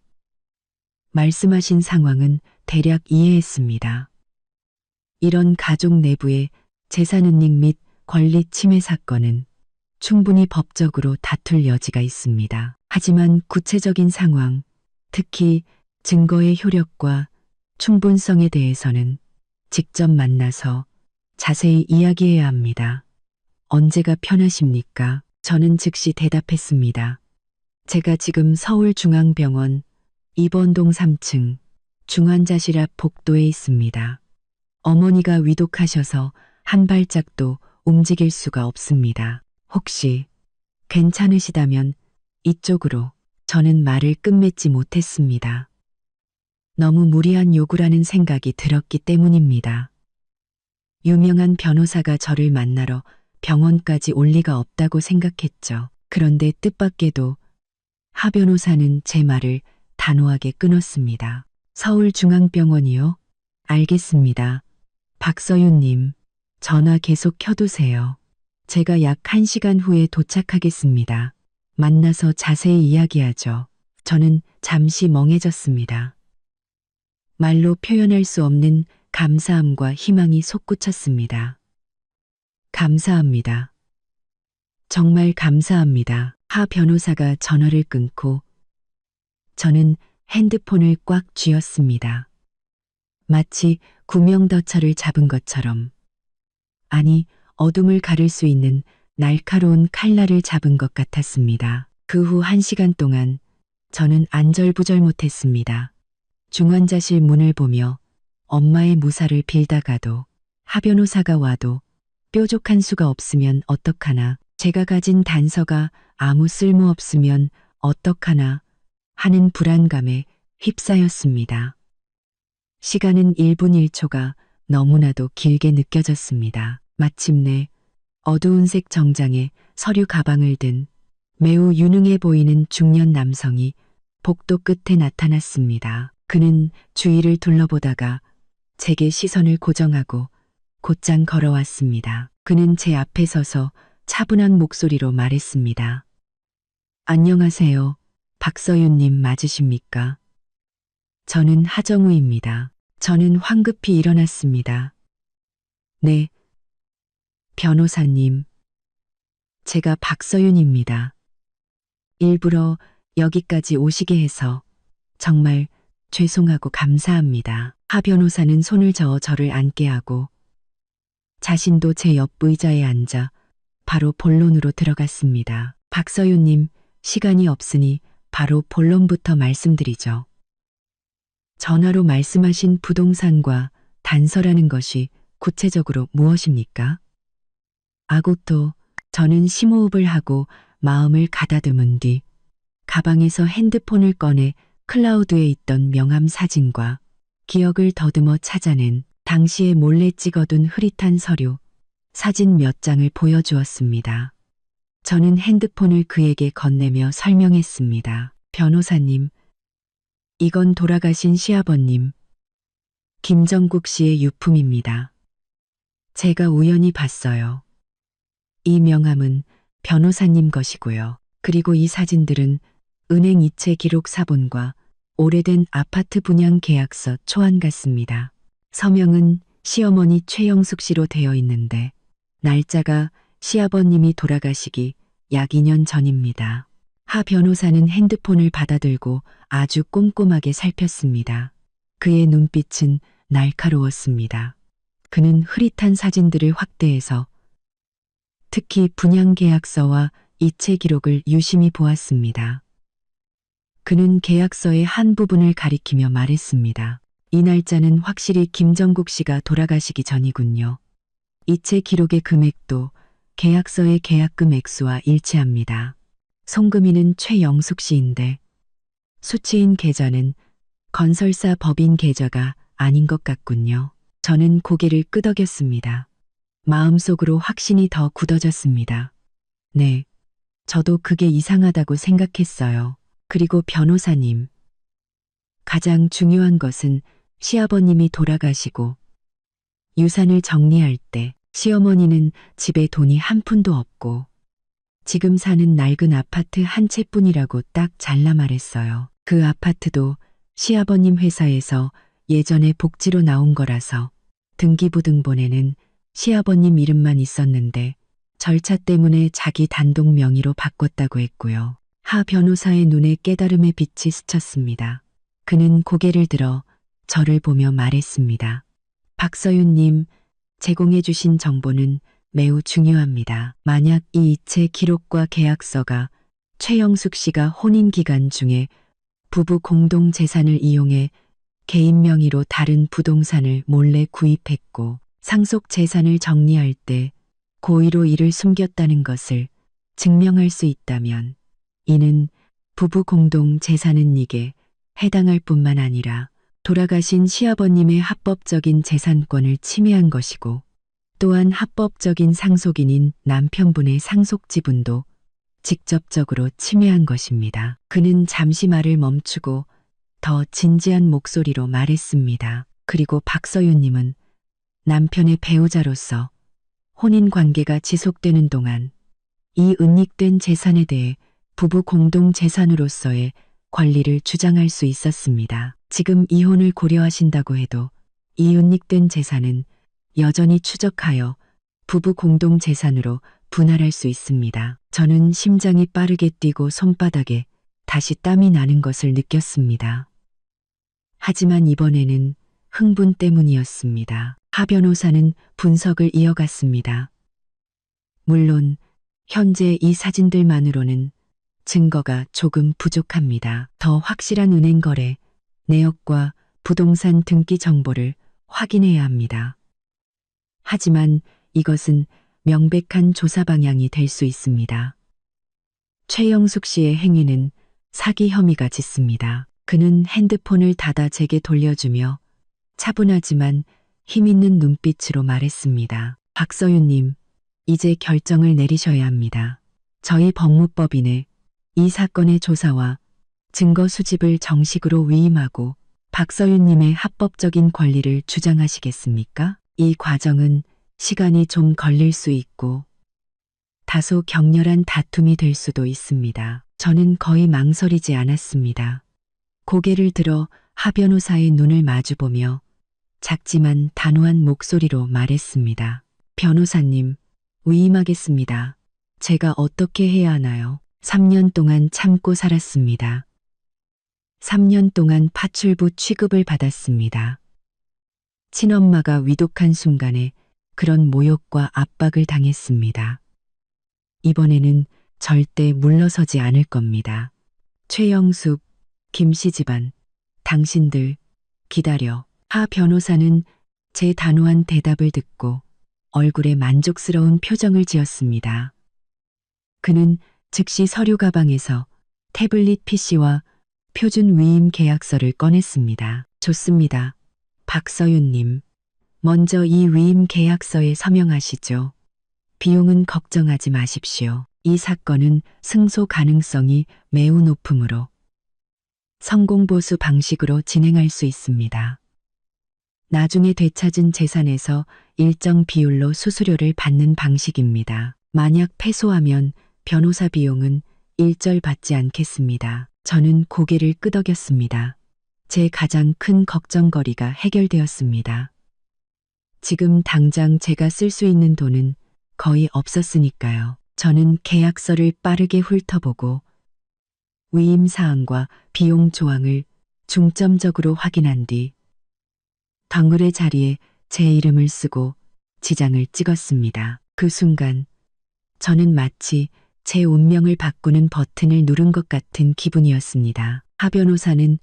말씀하신 상황은 대략 이해했습니다. 이런 가족 내부의 재산은닉 및 권리 침해 사건은 충분히 법적으로 다툴 여지가 있습니다. 하지만 구체적인 상황, 특히 증거의 효력과 충분성에 대해서는 직접 만나서 자세히 이야기해야 합니다. 언제가 편하십니까? 저는 즉시 대답했습니다. 제가 지금 서울중앙병원 입원동 3층 중환자실 앞 복도에 있습니다. 어머니가 위독하셔서 한 발짝도 움직일 수가 없습니다. 혹시 괜찮으시다면 이쪽으로. 저는 말을 끝맺지 못했습니다. 너무 무리한 요구라는 생각이 들었기 때문입니다. 유명한 변호사가 저를 만나러 병원까지 올 리가 없다고 생각했죠. 그런데 뜻밖에도 하 변호사는 제 말을 단호하게 끊었습니다. 서울중앙병원이요? 알겠습니다. 박서윤님, 전화 계속 켜두세요. 제가 약 1시간 후에 도착하겠습니다. 만나서 자세히 이야기하죠. 저는 잠시 멍해졌습니다. 말로 표현할 수 없는 감사함과 희망이 솟구쳤습니다. 감사합니다. 정말 감사합니다. 하 변호사가 전화를 끊고 저는 핸드폰을 꽉 쥐었습니다. 마치 구명더처를 잡은 것처럼, 아니, 어둠을 가를 수 있는 날카로운 칼날을 잡은 것 같았습니다. 그 후 1시간 동안 저는 안절부절 못했습니다. 중환자실 문을 보며 엄마의 무사를 빌다가도 하 변호사가 와도 뾰족한 수가 없으면 어떡하나, 제가 가진 단서가 아무 쓸모 없으면 어떡하나 하는 불안감에 휩싸였습니다. 시간은 1분 1초가 너무나도 길게 느껴졌습니다. 마침내 어두운색 정장에 서류 가방을 든 매우 유능해 보이는 중년 남성이 복도 끝에 나타났습니다. 그는 주위를 둘러보다가 제게 시선을 고정하고 곧장 걸어왔습니다. 그는 제 앞에 서서 차분한 목소리로 말했습니다. 안녕하세요. 박서윤님 맞으십니까? 저는 하정우입니다. 저는 황급히 일어났습니다. 네. 변호사님. 제가 박서윤입니다. 일부러 여기까지 오시게 해서 정말 죄송하고 감사합니다. 하 변호사는 손을 저어 저를 앉게 하고 자신도 제 옆 의자에 앉아 바로 본론으로 들어갔습니다. 박서윤님, 시간이 없으니 바로 본론부터 말씀드리죠. 전화로 말씀하신 부동산과 단서라는 것이 구체적으로 무엇입니까? 아고토, 저는 심호흡을 하고 마음을 가다듬은 뒤 가방에서 핸드폰을 꺼내 클라우드에 있던 명함 사진과 기억을 더듬어 찾아낸 당시에 몰래 찍어둔 흐릿한 서류, 사진 몇 장을 보여주었습니다. 저는 핸드폰을 그에게 건네며 설명했습니다. 변호사님, 이건 돌아가신 시아버님, 김정국 씨의 유품입니다. 제가 우연히 봤어요. 이 명함은 변호사님 것이고요. 그리고 이 사진들은 은행 이체 기록 사본과 오래된 아파트 분양 계약서 초안 같습니다. 서명은 시어머니 최영숙 씨로 되어 있는데 날짜가 시아버님이 돌아가시기 약 2년 전입니다. 하 변호사는 핸드폰을 받아들고 아주 꼼꼼하게 살폈습니다. 그의 눈빛은 날카로웠습니다. 그는 흐릿한 사진들을 확대해서 특히 분양계약서와 이체 기록을 유심히 보았습니다. 그는 계약서의 한 부분을 가리키며 말했습니다. 이 날짜는 확실히 김정국 씨가 돌아가시기 전이군요. 이체 기록의 금액도 계약서의 계약금 액수와 일치합니다. 송금인은 최영숙 씨인데 수취인 계좌는 건설사 법인 계좌가 아닌 것 같군요. 저는 고개를 끄덕였습니다. 마음속으로 확신이 더 굳어졌습니다. 네, 저도 그게 이상하다고 생각했어요. 그리고 변호사님, 가장 중요한 것은 시아버님이 돌아가시고 유산을 정리할 때 시어머니는 집에 돈이 한 푼도 없고 지금 사는 낡은 아파트 한 채뿐이라고 딱 잘라 말했어요. 그 아파트도 시아버님 회사에서 예전에 복지로 나온 거라서 등기부등본에는 시아버님 이름만 있었는데 절차 때문에 자기 단독 명의로 바꿨다고 했고요. 하 변호사의 눈에 깨달음의 빛이 스쳤습니다. 그는 고개를 들어 저를 보며 말했습니다. 박서윤님, 제공해 주신 정보는 매우 중요합니다. 만약 이 이체 기록과 계약서가 최영숙 씨가 혼인 기간 중에 부부 공동 재산을 이용해 개인 명의로 다른 부동산을 몰래 구입했고 상속 재산을 정리할 때 고의로 이를 숨겼다는 것을 증명할 수 있다면 이는 부부 공동 재산은 이익에 해당할 뿐만 아니라 돌아가신 시아버님의 합법적인 재산권을 침해한 것이고 또한 합법적인 상속인인 남편분의 상속 지분도 직접적으로 침해한 것입니다. 그는 잠시 말을 멈추고 더 진지한 목소리로 말했습니다. 그리고 박서윤님은 남편의 배우자로서 혼인 관계가 지속되는 동안 이 은닉된 재산에 대해 부부 공동 재산으로서의 권리를 주장할 수 있었습니다. 지금 이혼을 고려하신다고 해도 이 은닉된 재산은 여전히 추적하여 부부 공동 재산으로 분할할 수 있습니다. 저는 심장이 빠르게 뛰고 손바닥에 다시 땀이 나는 것을 느꼈습니다. 하지만 이번에는 흥분 때문이었습니다. 하 변호사는 분석을 이어갔습니다. 물론 현재 이 사진들만으로는 증거가 조금 부족합니다. 더 확실한 은행 거래, 내역과 부동산 등기 정보를 확인해야 합니다. 하지만 이것은 명백한 조사 방향이 될 수 있습니다. 최영숙 씨의 행위는 사기 혐의가 짙습니다. 그는 핸드폰을 닫아 제게 돌려주며 차분하지만 힘있는 눈빛으로 말했습니다. 박서윤님, 이제 결정을 내리셔야 합니다. 저희 법무법인에 이 사건의 조사와 증거 수집을 정식으로 위임하고 박서윤님의 합법적인 권리를 주장하시겠습니까? 이 과정은 시간이 좀 걸릴 수 있고 다소 격렬한 다툼이 될 수도 있습니다. 저는 거의 망설이지 않았습니다. 고개를 들어 하 변호사의 눈을 마주보며 작지만 단호한 목소리로 말했습니다. 변호사님, 위임하겠습니다. 제가 어떻게 해야 하나요? 3년 동안 참고 살았습니다. 3년 동안 파출부 취급을 받았습니다. 친엄마가 위독한 순간에 그런 모욕과 압박을 당했습니다. 이번에는 절대 물러서지 않을 겁니다. 최영숙, 김씨 집안, 당신들 기다려. 하 변호사는 제 단호한 대답을 듣고 얼굴에 만족스러운 표정을 지었습니다. 그는 즉시 서류 가방에서 태블릿 PC와 표준 위임 계약서를 꺼냈습니다. 좋습니다. 박서윤님, 먼저 이 위임 계약서에 서명하시죠. 비용은 걱정하지 마십시오. 이 사건은 승소 가능성이 매우 높으므로 성공보수 방식으로 진행할 수 있습니다. 나중에 되찾은 재산에서 일정 비율로 수수료를 받는 방식입니다. 만약 패소하면 변호사 비용은 일절 받지 않겠습니다. 저는 고개를 끄덕였습니다. 제 가장 큰 걱정거리가 해결되었습니다. 지금 당장 제가 쓸 수 있는 돈은 거의 없었으니까요. 저는 계약서를 빠르게 훑어보고 위임 사항과 비용 조항을 중점적으로 확인한 뒤 덩굴의 자리에 제 이름을 쓰고 지장을 찍었습니다. 그 순간 저는 마치 제 운명을 바꾸는 버튼을 누른 것 같은 기분이었습니다. 하 변호사는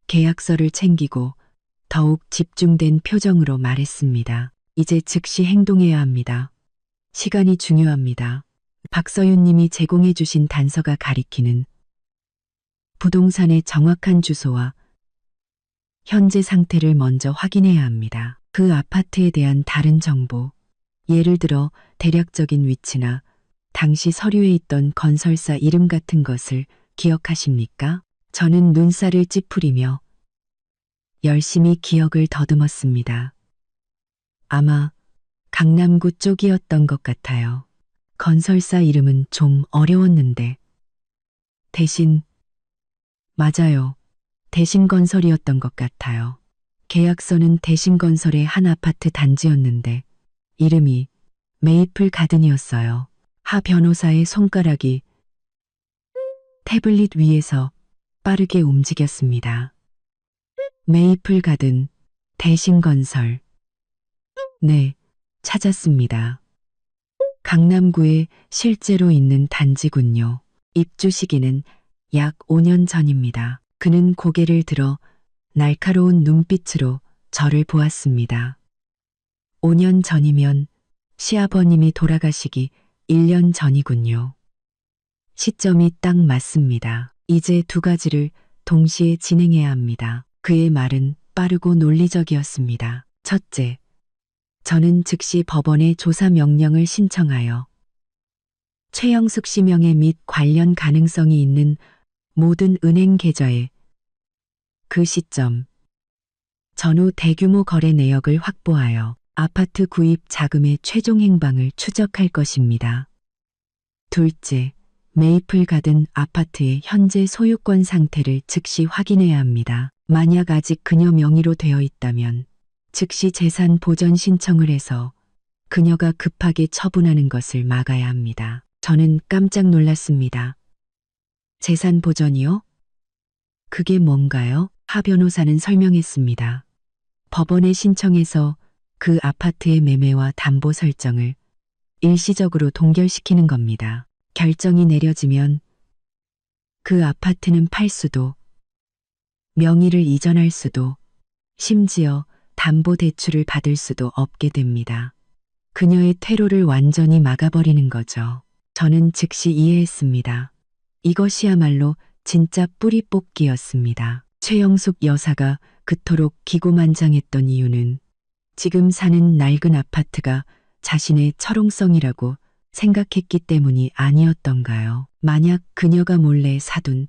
계약서를 챙기고 더욱 집중된 표정으로 말했습니다. 이제 즉시 행동해야 합니다. 시간이 중요합니다. 박서윤 님이 제공해 주신 단서가 가리키는 부동산의 정확한 주소와 현재 상태를 먼저 확인해야 합니다. 그 아파트에 대한 다른 정보, 예를 들어 대략적인 위치나 당시 서류에 있던 건설사 이름 같은 것을 기억하십니까? 저는 눈살을 찌푸리며 열심히 기억을 더듬었습니다. 아마 강남구 쪽이었던 것 같아요. 건설사 이름은 좀 어려웠는데. 맞아요. 대신건설이었던 것 같아요. 계약서는 대신건설의 한 아파트 단지였는데 이름이 메이플 가든이었어요. 하 변호사의 손가락이 태블릿 위에서 빠르게 움직였습니다. 메이플 가든, 대신건설. 네, 찾았습니다. 강남구에 실제로 있는 단지군요. 입주 시기는 약 5년 전입니다. 그는 고개를 들어 날카로운 눈빛으로 저를 보았습니다. 5년 전이면 시아버님이 돌아가시기 1년 전이군요. 시점이 딱 맞습니다. 이제 두 가지를 동시에 진행해야 합니다. 그의 말은 빠르고 논리적이었습니다. 첫째, 저는 즉시 법원에 조사 명령을 신청하여 최영숙 씨 명의 및 관련 가능성이 있는 모든 은행 계좌에 그 시점 전후 대규모 거래 내역을 확보하여 아파트 구입 자금의 최종 행방을 추적할 것입니다. 둘째, 메이플 가든 아파트의 현재 소유권 상태를 즉시 확인해야 합니다. 만약 아직 그녀 명의로 되어 있다면 즉시 재산 보전 신청을 해서 그녀가 급하게 처분하는 것을 막아야 합니다. 저는 깜짝 놀랐습니다. 재산 보전이요? 그게 뭔가요? 하 변호사는 설명했습니다. 법원에 신청해서 그 아파트의 매매와 담보 설정을 일시적으로 동결시키는 겁니다. 결정이 내려지면 그 아파트는 팔 수도, 명의를 이전할 수도, 심지어 담보대출을 받을 수도 없게 됩니다. 그녀의 퇴로를 완전히 막아버리는 거죠. 저는 즉시 이해했습니다. 이것이야말로 진짜 뿌리 뽑기였습니다. 최영숙 여사가 그토록 기고만장했던 이유는 지금 사는 낡은 아파트가 자신의 철옹성이라고 생각했기 때문이 아니었던가요? 만약 그녀가 몰래 사둔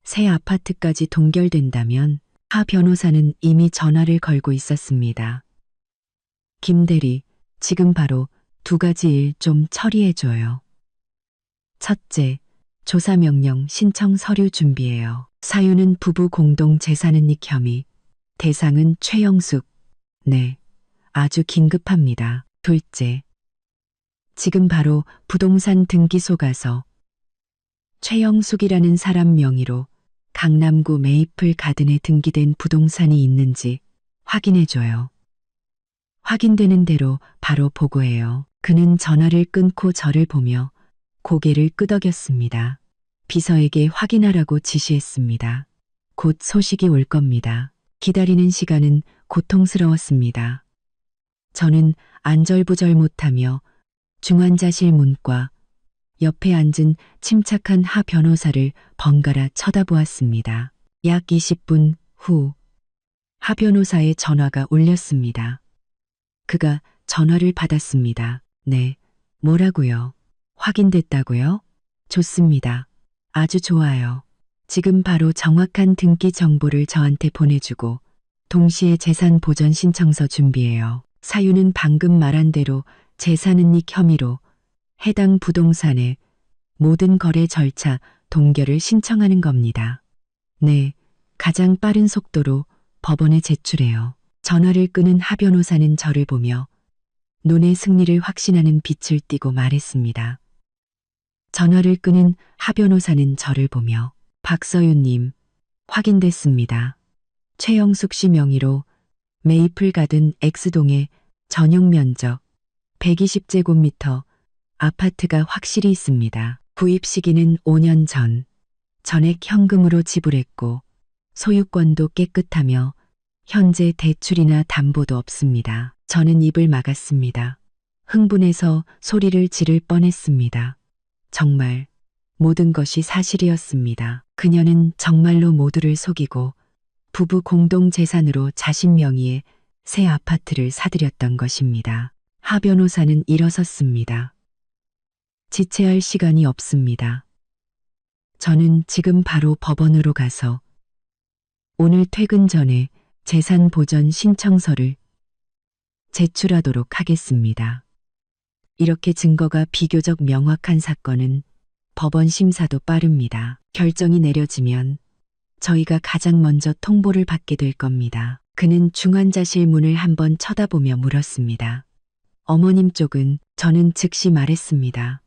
새 아파트까지 동결된다면 하 변호사는 이미 전화를 걸고 있었습니다. 김 대리, 지금 바로 두 가지 일 좀 처리해줘요. 첫째, 조사 명령 신청 서류 준비해요. 사유는 부부 공동 재산은닉 혐의. 대상은 최영숙. 네, 아주 긴급합니다. 둘째, 지금 바로 부동산 등기소 가서 최영숙이라는 사람 명의로 강남구 메이플 가든에 등기된 부동산이 있는지 확인해줘요. 확인되는 대로 바로 보고해요. 그는 전화를 끊고 저를 보며 고개를 끄덕였습니다. 비서에게 확인하라고 지시했습니다. 곧 소식이 올 겁니다. 기다리는 시간은 고통스러웠습니다. 저는 안절부절 못하며 중환자실 문과 옆에 앉은 침착한 하 변호사를 번갈아 쳐다보았습니다. 약 20분 후 하 변호사의 전화가 울렸습니다. 그가 전화를 받았습니다. 네, 뭐라고요? 확인됐다고요? 좋습니다. 아주 좋아요. 지금 바로 정확한 등기 정보를 저한테 보내주고 동시에 재산 보전 신청서 준비해요. 사유는 방금 말한 대로 재산은닉 혐의로 해당 부동산의 모든 거래 절차 동결을 신청하는 겁니다. 네, 가장 빠른 속도로 법원에 제출해요. 전화를 끄는 하 변호사는 저를 보며 눈의 승리를 확신하는 빛을 띠고 말했습니다. 전화를 끄는 하 변호사는 저를 보며 박서윤님, 확인됐습니다. 최영숙 씨 명의로 메이플 가든 X동의 전용 면적 120제곱미터 아파트가 확실히 있습니다. 구입 시기는 5년 전, 전액 현금으로 지불했고 소유권도 깨끗하며 현재 대출이나 담보도 없습니다. 저는 입을 막았습니다. 흥분해서 소리를 지를 뻔했습니다. 정말 모든 것이 사실이었습니다. 그녀는 정말로 모두를 속이고 부부 공동 재산으로 자신 명의의 새 아파트를 사들였던 것입니다. 하 변호사는 일어섰습니다. 지체할 시간이 없습니다. 저는 지금 바로 법원으로 가서 오늘 퇴근 전에 재산 보전 신청서를 제출하도록 하겠습니다. 이렇게 증거가 비교적 명확한 사건은 법원 심사도 빠릅니다. 결정이 내려지면 저희가 가장 먼저 통보를 받게 될 겁니다. 그는 중환자실 문을 한번 쳐다보며 물었습니다. 어머님 쪽은? 저는 즉시 말했습니다.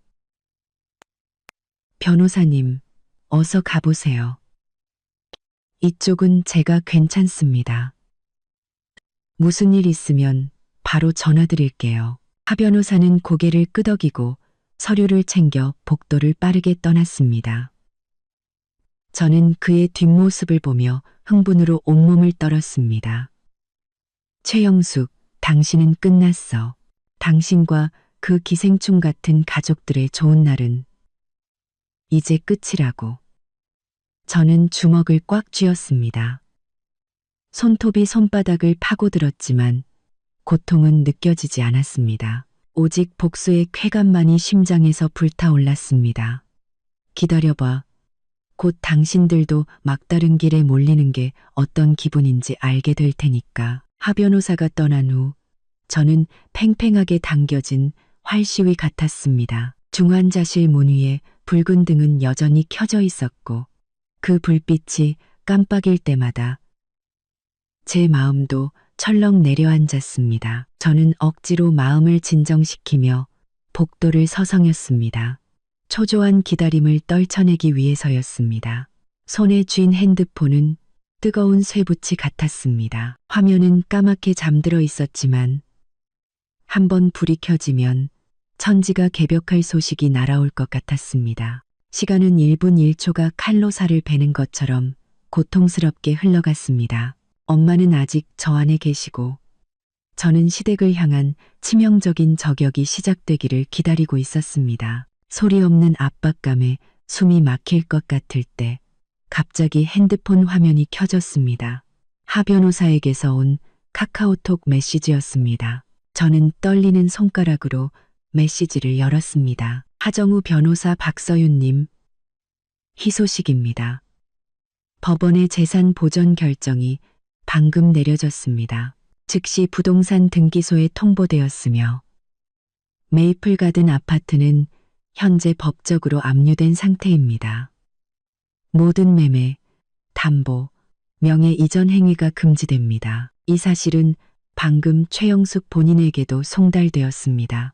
변호사님, 어서 가보세요. 이쪽은 제가 괜찮습니다. 무슨 일 있으면 바로 전화드릴게요. 하 변호사는 고개를 끄덕이고 서류를 챙겨 복도를 빠르게 떠났습니다. 저는 그의 뒷모습을 보며 흥분으로 온몸을 떨었습니다. 최영숙, 당신은 끝났어. 당신과 그 기생충 같은 가족들의 좋은 날은 이제 끝이라고. 저는 주먹을 꽉 쥐었습니다. 손톱이 손바닥을 파고들었지만 고통은 느껴지지 않았습니다. 오직 복수의 쾌감만이 심장에서 불타올랐습니다. 기다려봐. 곧 당신들도 막다른 길에 몰리는 게 어떤 기분인지 알게 될 테니까. 하 변호사가 떠난 후 저는 팽팽하게 당겨진 활시위 같았습니다. 중환자실 문 위에 붉은 등은 여전히 켜져 있었고 그 불빛이 깜빡일 때마다 제 마음도 철렁 내려앉았습니다. 저는 억지로 마음을 진정시키며 복도를 서성였습니다. 초조한 기다림을 떨쳐내기 위해서였습니다. 손에 쥔 핸드폰은 뜨거운 쇠붙이 같았습니다. 화면은 까맣게 잠들어 있었지만 한번 불이 켜지면 천지가 개벽할 소식이 날아올 것 같았습니다. 시간은 1분 1초가 칼로 살을 베는 것처럼 고통스럽게 흘러갔습니다. 엄마는 아직 저 안에 계시고 저는 시댁을 향한 치명적인 저격이 시작되기를 기다리고 있었습니다. 소리 없는 압박감에 숨이 막힐 것 같을 때 갑자기 핸드폰 화면이 켜졌습니다. 하 변호사에게서 온 카카오톡 메시지였습니다. 저는 떨리는 손가락으로 메시지를 열었습니다. 하정우 변호사 박서윤님, 희소식입니다. 법원의 재산 보전 결정이 방금 내려졌습니다. 즉시 부동산 등기소에 통보되었으며 메이플 가든 아파트는 현재 법적으로 압류된 상태입니다. 모든 매매, 담보, 명예 이전 행위가 금지됩니다. 이 사실은 방금 최영숙 본인에게도 송달되었습니다.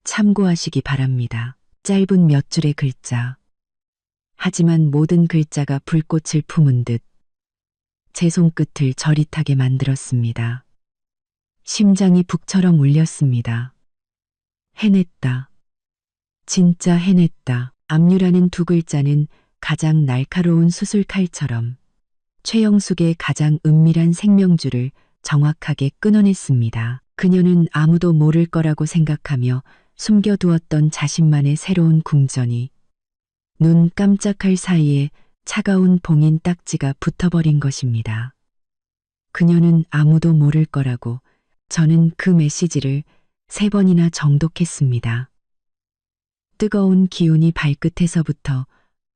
참고하시기 바랍니다. 짧은 몇 줄의 글자. 하지만 모든 글자가 불꽃을 품은 듯 제 손끝을 저릿하게 만들었습니다. 심장이 북처럼 울렸습니다. 해냈다. 진짜 해냈다. 압류라는 두 글자는 가장 날카로운 수술칼처럼 최영숙의 가장 은밀한 생명줄을 정확하게 끊어냈습니다. 그녀는 아무도 모를 거라고 생각하며 숨겨두었던 자신만의 새로운 궁전이 눈 깜짝할 사이에 차가운 봉인 딱지가 붙어버린 것입니다. 그녀는 아무도 모를 거라고 저는 그 메시지를 3번이나 정독했습니다. 뜨거운 기운이 발끝에서부터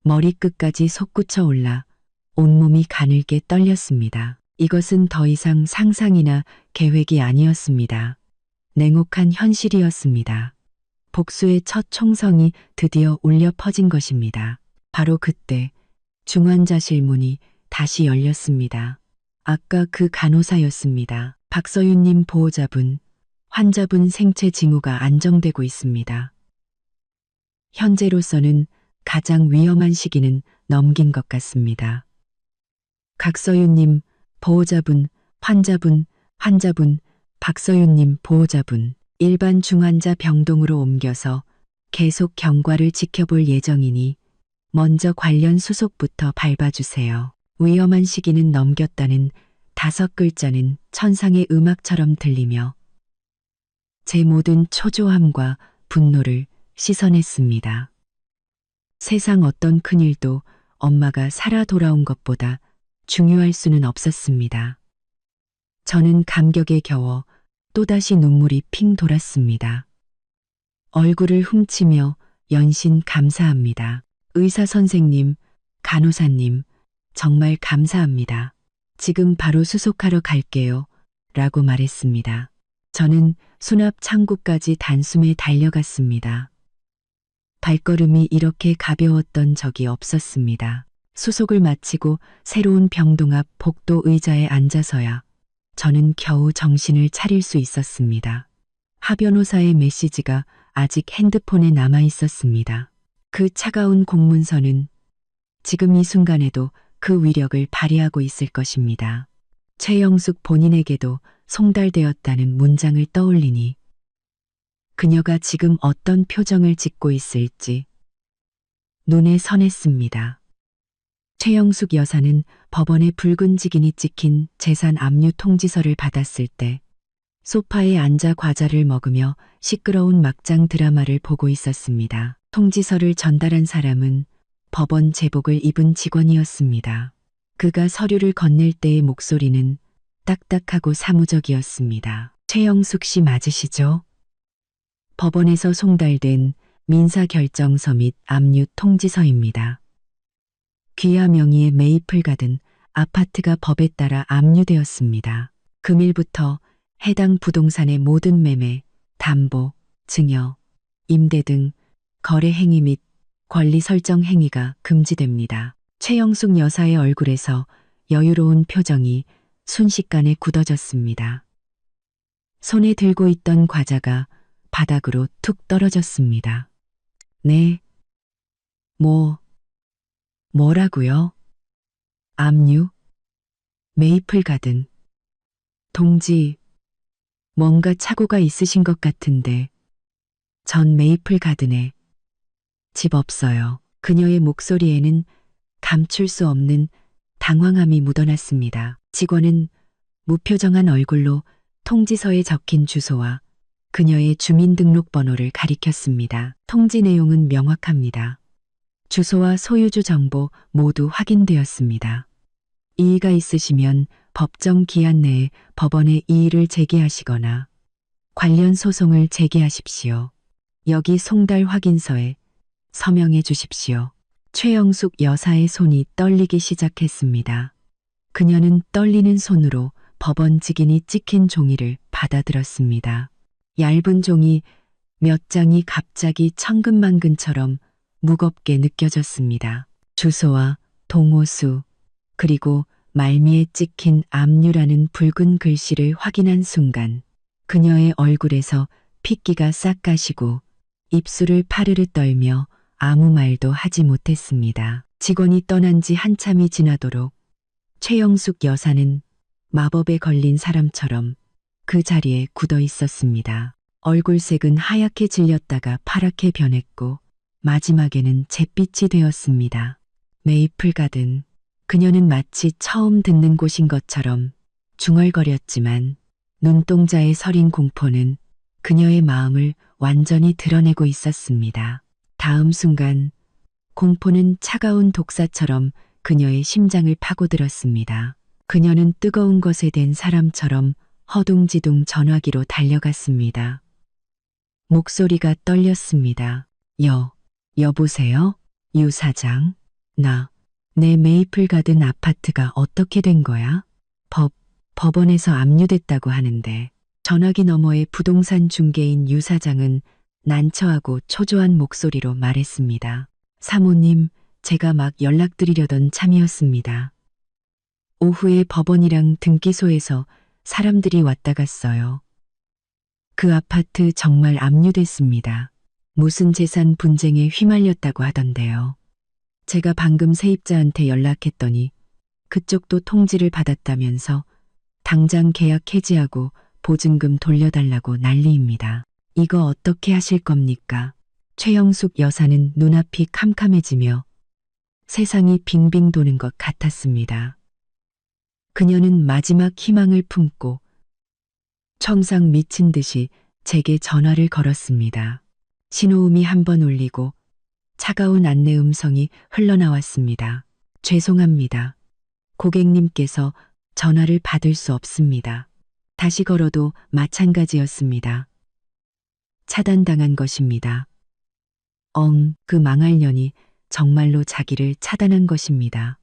머리끝까지 솟구쳐 올라 온몸이 가늘게 떨렸습니다. 이것은 더 이상 상상이나 계획이 아니었습니다. 냉혹한 현실이었습니다. 복수의 첫 총성이 드디어 울려 퍼진 것입니다. 바로 그때 중환자실 문이 다시 열렸습니다. 아까 그 간호사였습니다. 박서윤님 보호자분, 환자분 생체 징후가 안정되고 있습니다. 현재로서는 가장 위험한 시기는 넘긴 것 같습니다. 각서윤님 보호자분, 환자분, 박서윤님 보호자분, 일반 중환자 병동으로 옮겨서 계속 경과를 지켜볼 예정이니 먼저 관련 수속부터 밟아주세요. 위험한 시기는 넘겼다는 5글자는 천상의 음악처럼 들리며 제 모든 초조함과 분노를 씻어냈습니다. 세상 어떤 큰일도 엄마가 살아 돌아온 것보다 중요할 수는 없었습니다. 저는 감격에 겨워 또다시 눈물이 핑 돌았습니다. 얼굴을 훔치며 연신 감사합니다. 의사 선생님, 간호사님, 정말 감사합니다. 지금 바로 수속하러 갈게요. 라고 말했습니다. 저는 수납 창고까지 단숨에 달려갔습니다. 발걸음이 이렇게 가벼웠던 적이 없었습니다. 수속을 마치고 새로운 병동 앞 복도 의자에 앉아서야 저는 겨우 정신을 차릴 수 있었습니다. 하 변호사의 메시지가 아직 핸드폰에 남아 있었습니다. 그 차가운 공문서는 지금 이 순간에도 그 위력을 발휘하고 있을 것입니다. 최영숙 본인에게도 송달되었다는 문장을 떠올리니 그녀가 지금 어떤 표정을 짓고 있을지 눈에 선했습니다. 최영숙 여사는 법원에 붉은 직인이 찍힌 재산 압류 통지서를 받았을 때 소파에 앉아 과자를 먹으며 시끄러운 막장 드라마를 보고 있었습니다. 통지서를 전달한 사람은 법원 제복을 입은 직원이었습니다. 그가 서류를 건넬 때의 목소리는 딱딱하고 사무적이었습니다. 최영숙 씨 맞으시죠? 법원에서 송달된 민사결정서 및 압류 통지서입니다. 귀하 명의의 메이플 가든 아파트가 법에 따라 압류되었습니다. 금일부터 해당 부동산의 모든 매매, 담보, 증여, 임대 등 거래 행위 및 권리 설정 행위가 금지됩니다. 최영숙 여사의 얼굴에서 여유로운 표정이 순식간에 굳어졌습니다. 손에 들고 있던 과자가 바닥으로 툭 떨어졌습니다. 네. 뭐라고요? 압류? 메이플 가든. 동지, 뭔가 착오가 있으신 것 같은데 전 메이플 가든에 집 없어요. 그녀의 목소리에는 감출 수 없는 당황함이 묻어났습니다. 직원은 무표정한 얼굴로 통지서에 적힌 주소와 그녀의 주민등록번호를 가리켰습니다. 통지 내용은 명확합니다. 주소와 소유주 정보 모두 확인되었습니다. 이의가 있으시면 법정 기한 내에 법원에 이의를 제기하시거나 관련 소송을 제기하십시오. 여기 송달 확인서에 서명해 주십시오. 최영숙 여사의 손이 떨리기 시작했습니다. 그녀는 떨리는 손으로 법원 직인이 찍힌 종이를 받아들었습니다. 얇은 종이 몇 장이 갑자기 천근만근처럼 무겁게 느껴졌습니다. 주소와 동호수, 그리고 말미에 찍힌 압류라는 붉은 글씨를 확인한 순간 그녀의 얼굴에서 핏기가 싹 가시고 입술을 파르르 떨며 아무 말도 하지 못했습니다. 직원이 떠난 지 한참이 지나도록 최영숙 여사는 마법에 걸린 사람처럼 그 자리에 굳어 있었습니다. 얼굴색은 하얗게 질렸다가 파랗게 변했고 마지막에는 잿빛이 되었습니다. 메이플 가든. 그녀는 마치 처음 듣는 곳인 것처럼 중얼거렸지만 눈동자에 서린 공포는 그녀의 마음을 완전히 드러내고 있었습니다. 다음 순간 공포는 차가운 독사처럼 그녀의 심장을 파고들었습니다. 그녀는 뜨거운 것에 댄 사람처럼 허둥지둥 전화기로 달려갔습니다. 목소리가 떨렸습니다. 여보세요? 유 사장? 내 메이플 가든 아파트가 어떻게 된 거야? 법원에서 압류됐다고 하는데. 전화기 너머의 부동산 중개인 유 사장은 난처하고 초조한 목소리로 말했습니다. 사모님, 제가 막 연락드리려던 참이었습니다. 오후에 법원이랑 등기소에서 사람들이 왔다 갔어요. 그 아파트 정말 압류됐습니다. 무슨 재산 분쟁에 휘말렸다고 하던데요. 제가 방금 세입자한테 연락했더니 그쪽도 통지를 받았다면서 당장 계약 해지하고 보증금 돌려달라고 난리입니다. 이거 어떻게 하실 겁니까? 최영숙 여사는 눈앞이 캄캄해지며 세상이 빙빙 도는 것 같았습니다. 그녀는 마지막 희망을 품고 청상 미친 듯이 제게 전화를 걸었습니다. 신호음이 한 번 울리고 차가운 안내 음성이 흘러나왔습니다. 죄송합니다. 고객님께서 전화를 받을 수 없습니다. 다시 걸어도 마찬가지였습니다. 차단당한 것입니다. 그 망할 년이 정말로 자기를 차단한 것입니다.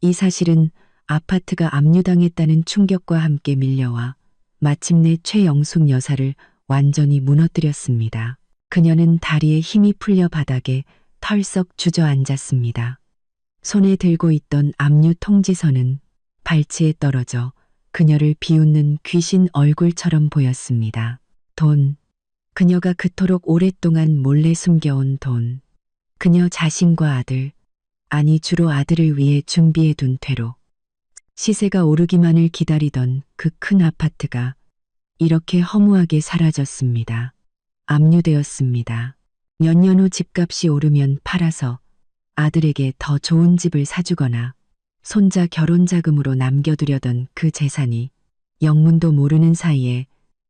이 사실은 아파트가 압류당했다는 충격과 함께 밀려와 마침내 최영숙 여사를 완전히 무너뜨렸습니다. 그녀는 다리에 힘이 풀려 바닥에 털썩 주저앉았습니다. 손에 들고 있던 압류 통지서는 발치에 떨어져 그녀를 비웃는 귀신 얼굴처럼 보였습니다. 돈. 그녀가 그토록 오랫동안 몰래 숨겨온 돈. 그녀 자신과 아들, 아니 주로 아들을 위해 준비해둔 퇴로. 시세가 오르기만을 기다리던 그 큰 아파트가 이렇게 허무하게 사라졌습니다. 압류되었습니다. 몇 년 후 집값이 오르면 팔아서 아들에게 더 좋은 집을 사주거나 손자 결혼 자금으로 남겨두려던 그 재산이 영문도 모르는 사이에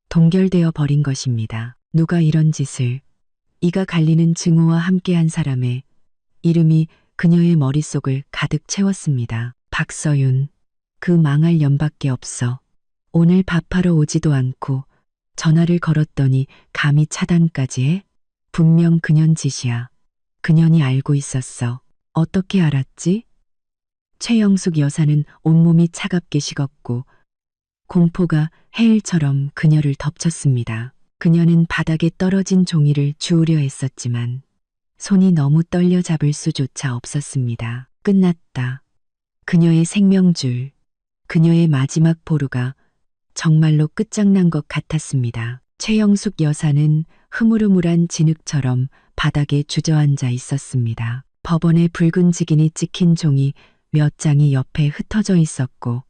동결되어 버린 것입니다. 누가 이런 짓을. 이가 갈리는 증오와 함께한 사람의 이름이 그녀의 머릿속을 가득 채웠습니다. 박서윤. 그 망할 년밖에 없어. 오늘 밥하러 오지도 않고 전화를 걸었더니 감히 차단까지 해? 분명 그년 짓이야. 그년이 알고 있었어. 어떻게 알았지? 최영숙 여사는 온몸이 차갑게 식었고 공포가 해일처럼 그녀를 덮쳤습니다. 그녀는 바닥에 떨어진 종이를 주우려 했었지만 손이 너무 떨려 잡을 수조차 없었습니다. 끝났다. 그녀의 생명줄, 그녀의 마지막 보루가 정말로 끝장난 것 같았습니다. 최영숙 여사는 흐물흐물한 진흙처럼 바닥에 주저앉아 있었습니다. 법원의 붉은 직인이 찍힌 종이 몇 장이 옆에 흩어져 있었고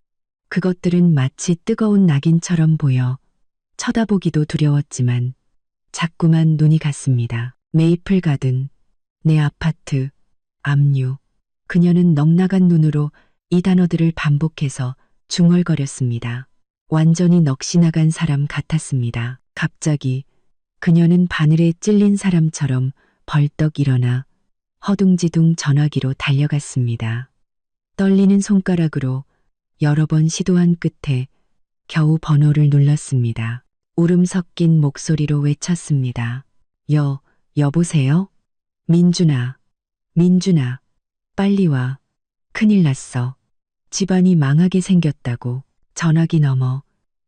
그것들은 마치 뜨거운 낙인처럼 보여 쳐다보기도 두려웠지만 자꾸만 눈이 갔습니다. 메이플 가든, 내 아파트, 압류. 그녀는 넉나간 눈으로 이 단어들을 반복해서 중얼거렸습니다. 완전히 넋이 나간 사람 같았습니다. 갑자기 그녀는 바늘에 찔린 사람처럼 벌떡 일어나 허둥지둥 전화기로 달려갔습니다. 떨리는 손가락으로 여러 번 시도한 끝에 겨우 번호를 눌렀습니다. 울음 섞인 목소리로 외쳤습니다. 여보세요? 민준아, 빨리 와. 큰일 났어. 집안이 망하게 생겼다고. 전화기 너머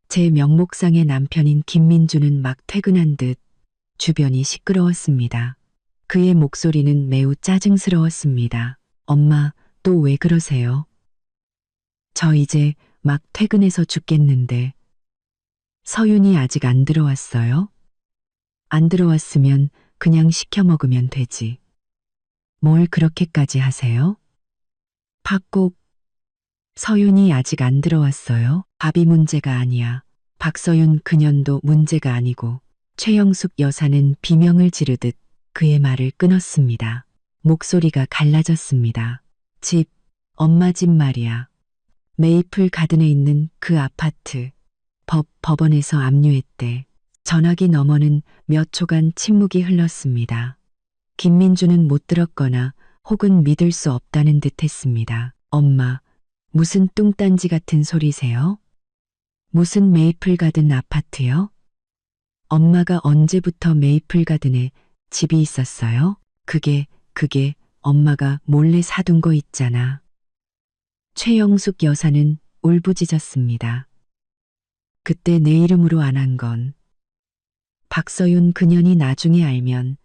제 명목상의 남편인 김민주는 막 퇴근한 듯 주변이 시끄러웠습니다. 그의 목소리는 매우 짜증스러웠습니다. 엄마, 또 왜 그러세요? 저 이제 막 퇴근해서 죽겠는데. 서윤이 아직 안 들어왔어요? 안 들어왔으면 그냥 시켜 먹으면 되지. 뭘 그렇게까지 하세요? 밥 꼭. 서윤이 아직 안 들어왔어요? 밥이 문제가 아니야. 박서윤 그년도 문제가 아니고. 최영숙 여사는 비명을 지르듯 그의 말을 끊었습니다. 목소리가 갈라졌습니다. 집, 엄마 집 말이야. 메이플 가든에 있는 그 아파트. 법원에서 압류했대. 전화기 너머는 몇 초간 침묵이 흘렀습니다. 김민주는 못 들었거나 혹은 믿을 수 없다는 듯 했습니다. 엄마, 무슨 뚱딴지 같은 소리세요? 무슨 메이플 가든 아파트요? 엄마가 언제부터 메이플 가든에 집이 있었어요? 그게 엄마가 몰래 사둔 거 있잖아. 최영숙 여사는 울부짖었습니다. 그때 내 이름으로 안 한 건 박서윤 그년이 나중에 알면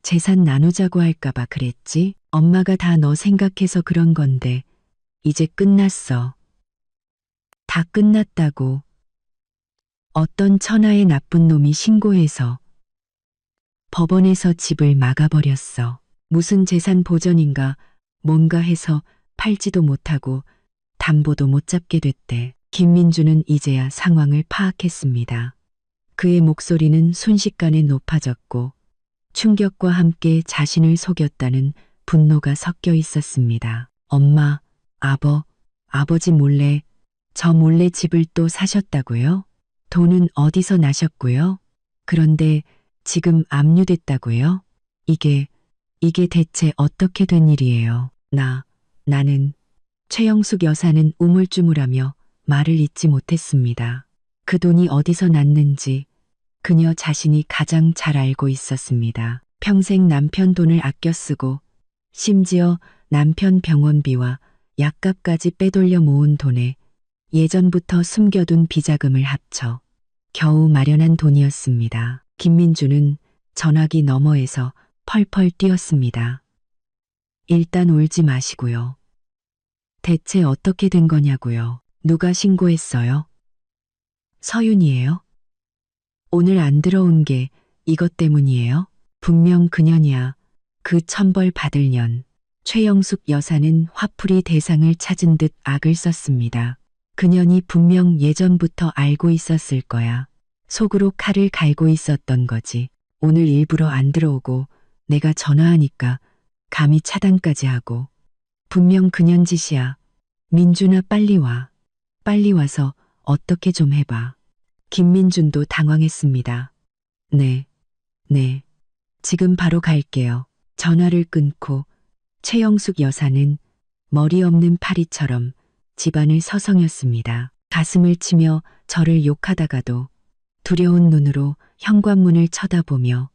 재산 나누자고 할까봐 그랬지. 엄마가 다 너 생각해서 그런 건데 이제 끝났어. 다 끝났다고. 어떤 천하의 나쁜 놈이 신고해서 법원에서 집을 막아버렸어. 무슨 재산 보전인가 뭔가 해서 팔지도 못하고 담보도 못 잡게 됐대. 김민주는 이제야 상황을 파악했습니다. 그의 목소리는 순식간에 높아졌고 충격과 함께 자신을 속였다는 분노가 섞여 있었습니다. 엄마, 아버지 몰래, 저 몰래 집을 또 사셨다고요? 돈은 어디서 나셨고요? 그런데 지금 압류됐다고요? 이게 대체 어떻게 된 일이에요? 나는 최영숙 여사는 우물쭈물하며 말을 잇지 못했습니다. 그 돈이 어디서 났는지 그녀 자신이 가장 잘 알고 있었습니다. 평생 남편 돈을 아껴 쓰고 심지어 남편 병원비와 약값까지 빼돌려 모은 돈에 예전부터 숨겨둔 비자금을 합쳐 겨우 마련한 돈이었습니다. 김민주는 전화기 너머에서 펄펄 뛰었습니다. 일단 울지 마시고요. 대체 어떻게 된 거냐고요. 누가 신고했어요? 서윤이에요? 오늘 안 들어온 게 이것 때문이에요? 분명 그년이야. 그 천벌 받을 년. 최영숙 여사는 화풀이 대상을 찾은 듯 악을 썼습니다. 그년이 분명 예전부터 알고 있었을 거야. 속으로 칼을 갈고 있었던 거지. 오늘 일부러 안 들어오고 내가 전화하니까 감히 차단까지 하고. 분명 그년 짓이야. 민준아 빨리 와. 빨리 와서 어떻게 좀 해봐. 김민준도 당황했습니다. 네. 지금 바로 갈게요. 전화를 끊고 최영숙 여사는 머리 없는 파리처럼 집안을 서성였습니다. 가슴을 치며 저를 욕하다가도 두려운 눈으로 현관문을 쳐다보며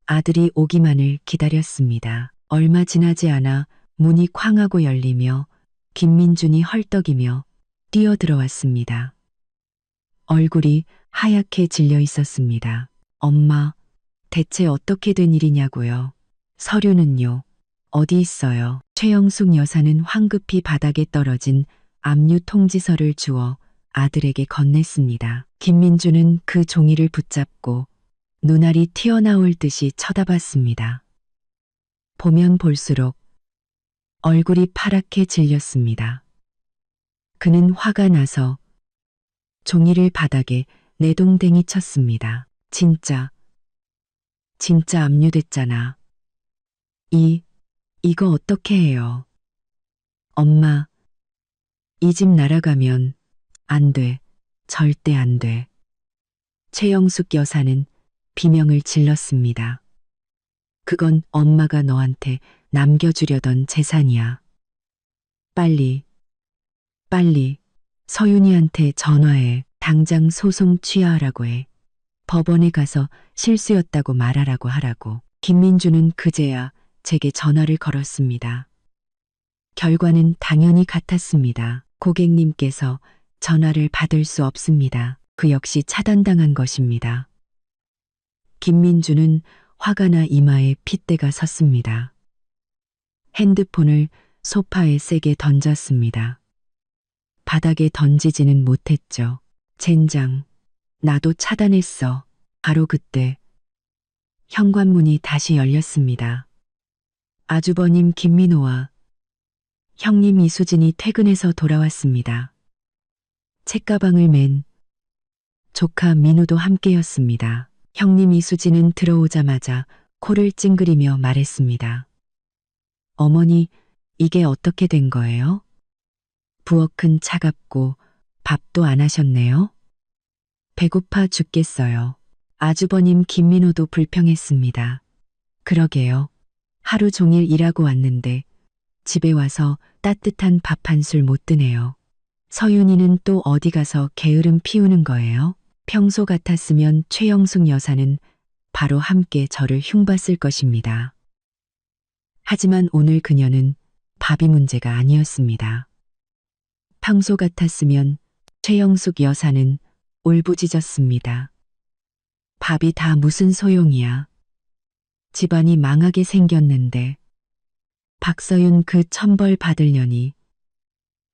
아들이 오기만을 기다렸습니다. 얼마 지나지 않아 문이 쾅 하고 열리며 김민준이 헐떡이며 뛰어들어왔습니다. 얼굴이 하얗게 질려 있었습니다. 엄마, 대체 어떻게 된 일이냐고요. 서류는요. 어디 있어요? 최영숙 여사는 황급히 바닥에 떨어진 압류 통지서를 주워 아들에게 건넸습니다. 김민주는 그 종이를 붙잡고 눈알이 튀어나올 듯이 쳐다봤습니다. 보면 볼수록 얼굴이 파랗게 질렸습니다. 그는 화가 나서 종이를 바닥에 내동댕이 쳤습니다. 진짜 압류됐잖아. 이거 어떻게 해요? 엄마, 이 집 날아가면 안 돼. 절대 안 돼. 최영숙 여사는 비명을 질렀습니다. 그건 엄마가 너한테 남겨주려던 재산이야. 빨리 서윤이한테 전화해. 당장 소송 취하하라고 해. 법원에 가서 실수였다고 말하라고 하라고. 김민주는 그제야 제게 전화를 걸었습니다. 결과는 당연히 같았습니다. 고객님께서 전화를 받을 수 없습니다. 그 역시 차단당한 것입니다. 김민주는 화가 나 이마에 핏대가 섰습니다. 핸드폰을 소파에 세게 던졌습니다. 바닥에 던지지는 못했죠. 젠장, 나도 차단했어. 바로 그때 현관문이 다시 열렸습니다. 아주버님 김민호와 형님 이수진이 퇴근해서 돌아왔습니다. 책가방을 맨 조카 민우도 함께였습니다. 형님 이수진은 들어오자마자 코를 찡그리며 말했습니다. 어머니, 이게 어떻게 된 거예요? 부엌은 차갑고 밥도 안 하셨네요? 배고파 죽겠어요. 아주버님 김민호도 불평했습니다. 그러게요. 하루 종일 일하고 왔는데 집에 와서 따뜻한 밥 한 술 못 드네요. 서윤이는 또 어디 가서 게으름 피우는 거예요? 평소 같았으면 최영숙 여사는 바로 함께 저를 흉봤을 것입니다. 하지만 오늘 그녀는 밥이 문제가 아니었습니다. 평소 같았으면 최영숙 여사는 울부짖었습니다. 밥이 다 무슨 소용이야. 집안이 망하게 생겼는데 박서윤 그 천벌 받으려니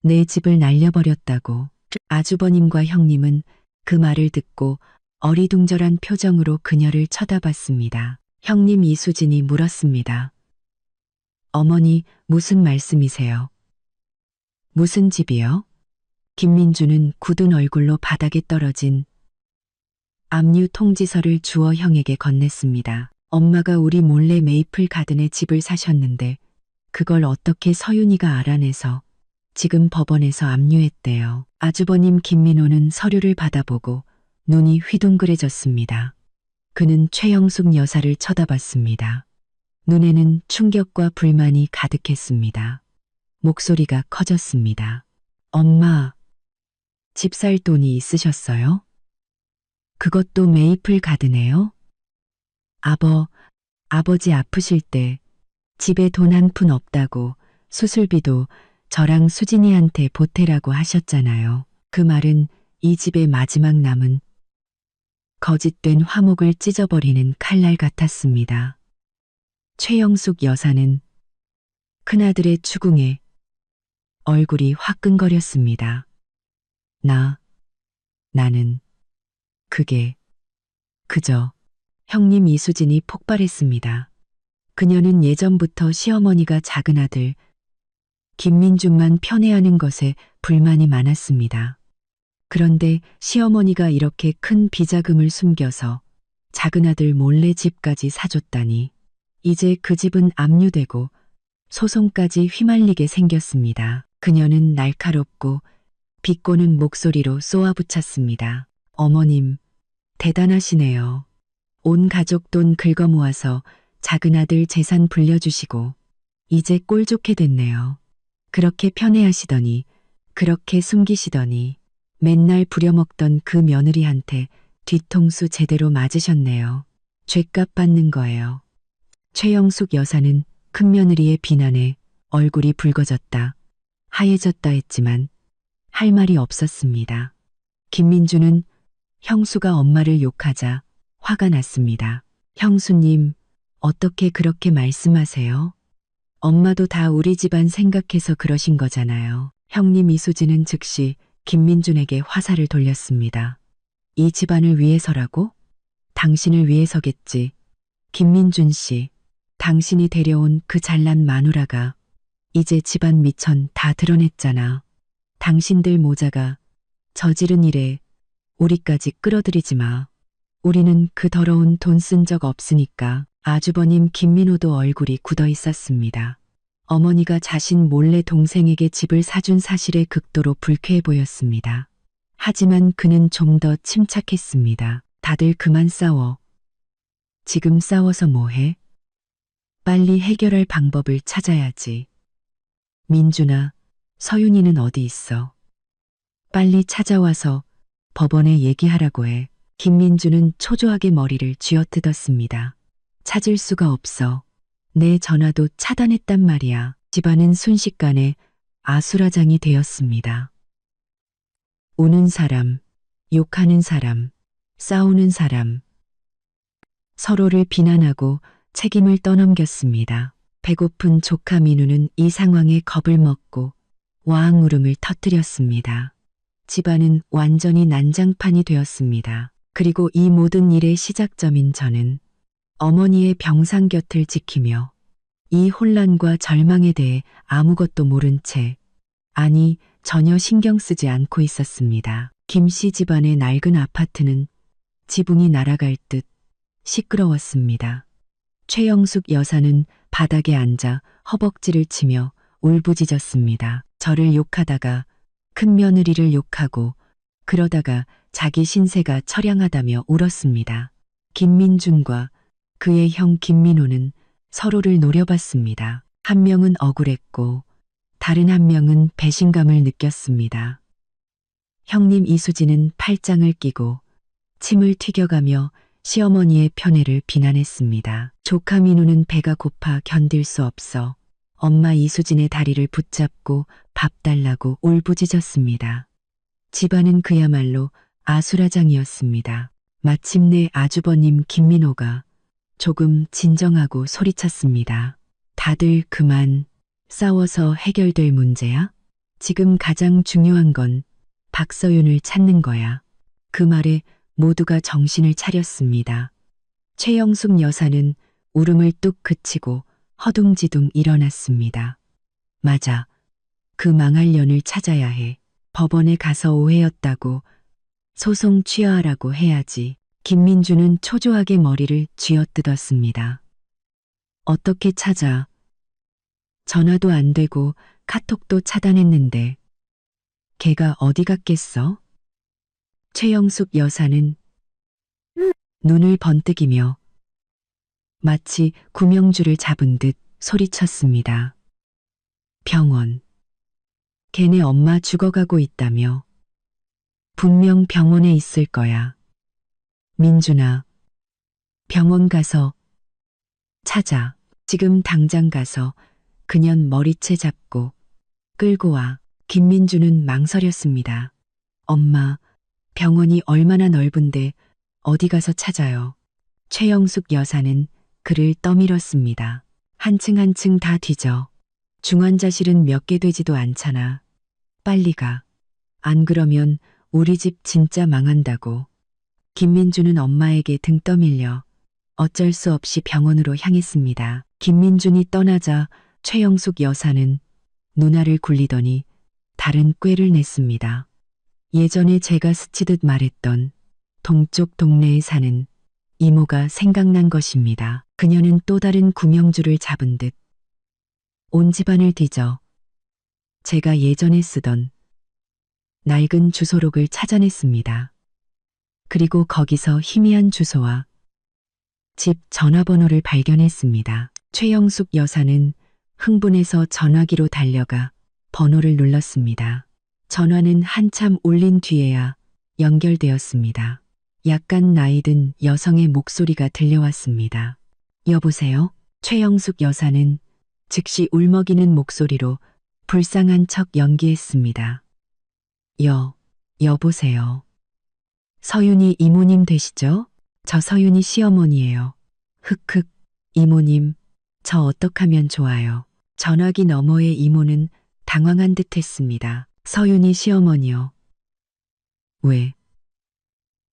내 집을 날려버렸다고. 아주버님과 형님은 그 말을 듣고 어리둥절한 표정으로 그녀를 쳐다봤습니다. 형님 이수진이 물었습니다. 어머니, 무슨 말씀이세요? 무슨 집이요? 김민주는 굳은 얼굴로 바닥에 떨어진 압류 통지서를 주어 형에게 건넸습니다. 엄마가 우리 몰래 메이플 가든에 집을 사셨는데 그걸 어떻게 서윤이가 알아내서 지금 법원에서 압류했대요. 아주버님 김민호는 서류를 받아보고 눈이 휘둥그레졌습니다. 그는 최영숙 여사를 쳐다봤습니다. 눈에는 충격과 불만이 가득했습니다. 목소리가 커졌습니다. 엄마, 집 살 돈이 있으셨어요? 그것도 메이플 가드네요? 아버지 아프실 때 집에 돈 한 푼 없다고 수술비도 저랑 수진이한테 보태라고 하셨잖아요. 그 말은 이 집의 마지막 남은 거짓된 화목을 찢어버리는 칼날 같았습니다. 최영숙 여사는 큰아들의 추궁에 얼굴이 화끈거렸습니다. 나는 그게 그저 형님 이수진이 폭발했습니다. 그녀는 예전부터 시어머니가 작은 아들 김민준만 편애하는 것에 불만이 많았습니다. 그런데 시어머니가 이렇게 큰 비자금을 숨겨서 작은 아들 몰래 집까지 사줬다니 이제 그 집은 압류되고 소송까지 휘말리게 생겼습니다. 그녀는 날카롭고 비꼬는 목소리로 쏘아붙였습니다. 어머님, 대단하시네요. 온 가족 돈 긁어 모아서 작은 아들 재산 불려주시고 이제 꼴 좋게 됐네요. 그렇게 편애하시더니 그렇게 숨기시더니 맨날 부려먹던 그 며느리한테 뒤통수 제대로 맞으셨네요. 죗값 받는 거예요. 최영숙 여사는 큰며느리의 비난에 얼굴이 붉어졌다, 하얘졌다 했지만 할 말이 없었습니다. 김민주는 형수가 엄마를 욕하자 화가 났습니다. 형수님, 어떻게 그렇게 말씀하세요? 엄마도 다 우리 집안 생각해서 그러신 거잖아요. 형님 이수진은 즉시 김민준에게 화살을 돌렸습니다. 이 집안을 위해서라고? 당신을 위해서겠지. 김민준 씨, 당신이 데려온 그 잘난 마누라가 이제 집안 미천 다 드러냈잖아. 당신들 모자가 저지른 일에 우리까지 끌어들이지 마. 우리는 그 더러운 돈 쓴 적 없으니까. 아주버님 김민호도 얼굴이 굳어 있었습니다. 어머니가 자신 몰래 동생에게 집을 사준 사실에 극도로 불쾌해 보였습니다. 하지만 그는 좀 더 침착했습니다. 다들 그만 싸워. 지금 싸워서 뭐해? 빨리 해결할 방법을 찾아야지. 민준아, 서윤이는 어디 있어? 빨리 찾아와서 법원에 얘기하라고 해. 김민주는 초조하게 머리를 쥐어뜯었습니다. 찾을 수가 없어. 내 전화도 차단했단 말이야. 집안은 순식간에 아수라장이 되었습니다. 우는 사람, 욕하는 사람, 싸우는 사람. 서로를 비난하고 책임을 떠넘겼습니다. 배고픈 조카 민우는 이 상황에 겁을 먹고 와앙 울음을 터뜨렸습니다. 집안은 완전히 난장판이 되었습니다. 그리고 이 모든 일의 시작점인 저는 어머니의 병상 곁을 지키며 이 혼란과 절망에 대해 아무것도 모른 채, 아니 전혀 신경 쓰지 않고 있었습니다. 김씨 집안의 낡은 아파트는 지붕이 날아갈 듯 시끄러웠습니다. 최영숙 여사는 바닥에 앉아 허벅지를 치며 울부짖었습니다. 저를 욕하다가 큰며느리를 욕하고 그러다가 자기 신세가 처량하다며 울었습니다. 김민준과 그의 형 김민호는 서로를 노려봤습니다. 한 명은 억울했고 다른 한 명은 배신감을 느꼈습니다. 형님 이수진은 팔짱을 끼고 침을 튀겨가며 시어머니의 편애를 비난했습니다. 조카 민우는 배가 고파 견딜 수 없어 엄마 이수진의 다리를 붙잡고 밥 달라고 울부짖었습니다. 집안은 그야말로 아수라장이었습니다. 마침내 아주버님 김민호가 조금 진정하고 소리쳤습니다. 다들 그만. 싸워서 해결될 문제야? 지금 가장 중요한 건 박서윤을 찾는 거야. 그 말에 모두가 정신을 차렸습니다. 최영숙 여사는 울음을 뚝 그치고 허둥지둥 일어났습니다. 맞아. 그 망할 년을 찾아야 해. 법원에 가서 오해였다고 소송 취하하라고 해야지. 김민주는 초조하게 머리를 쥐어뜯었습니다. 어떻게 찾아? 전화도 안 되고 카톡도 차단했는데 걔가 어디 갔겠어? 최영숙 여사는 눈을 번뜩이며 마치 구명줄을 잡은 듯 소리쳤습니다. 병원. 걔네 엄마 죽어가고 있다며. 분명 병원에 있을 거야. 민준아, 병원 가서 찾아. 지금 당장 가서 그년 머리채 잡고 끌고 와. 김민주는 망설였습니다. 엄마, 병원이 얼마나 넓은데 어디 가서 찾아요. 최영숙 여사는 그를 떠밀었습니다. 한층 한층 다 뒤져. 중환자실은 몇 개 되지도 않잖아. 빨리 가. 안 그러면 우리 집 진짜 망한다고. 김민주는 엄마에게 등 떠밀려 어쩔 수 없이 병원으로 향했습니다. 김민준이 떠나자 최영숙 여사는 눈알을 굴리더니 다른 꾀를 냈습니다. 예전에 제가 스치듯 말했던 동쪽 동네에 사는 이모가 생각난 것입니다. 그녀는 또 다른 구명주를 잡은 듯 온 집안을 뒤져 제가 예전에 쓰던 낡은 주소록을 찾아냈습니다. 그리고 거기서 희미한 주소와 집 전화번호를 발견했습니다. 최영숙 여사는 흥분해서 전화기로 달려가 번호를 눌렀습니다. 전화는 한참 울린 뒤에야 연결되었습니다. 약간 나이든 여성의 목소리가 들려왔습니다. 여보세요? 최영숙 여사는 즉시 울먹이는 목소리로 불쌍한 척 연기했습니다. 여보세요. 서윤이 이모님 되시죠? 저 서윤이 시어머니예요. 흑흑, 이모님, 저 어떡하면 좋아요. 전화기 너머의 이모는 당황한 듯 했습니다. 서윤이 시어머니요.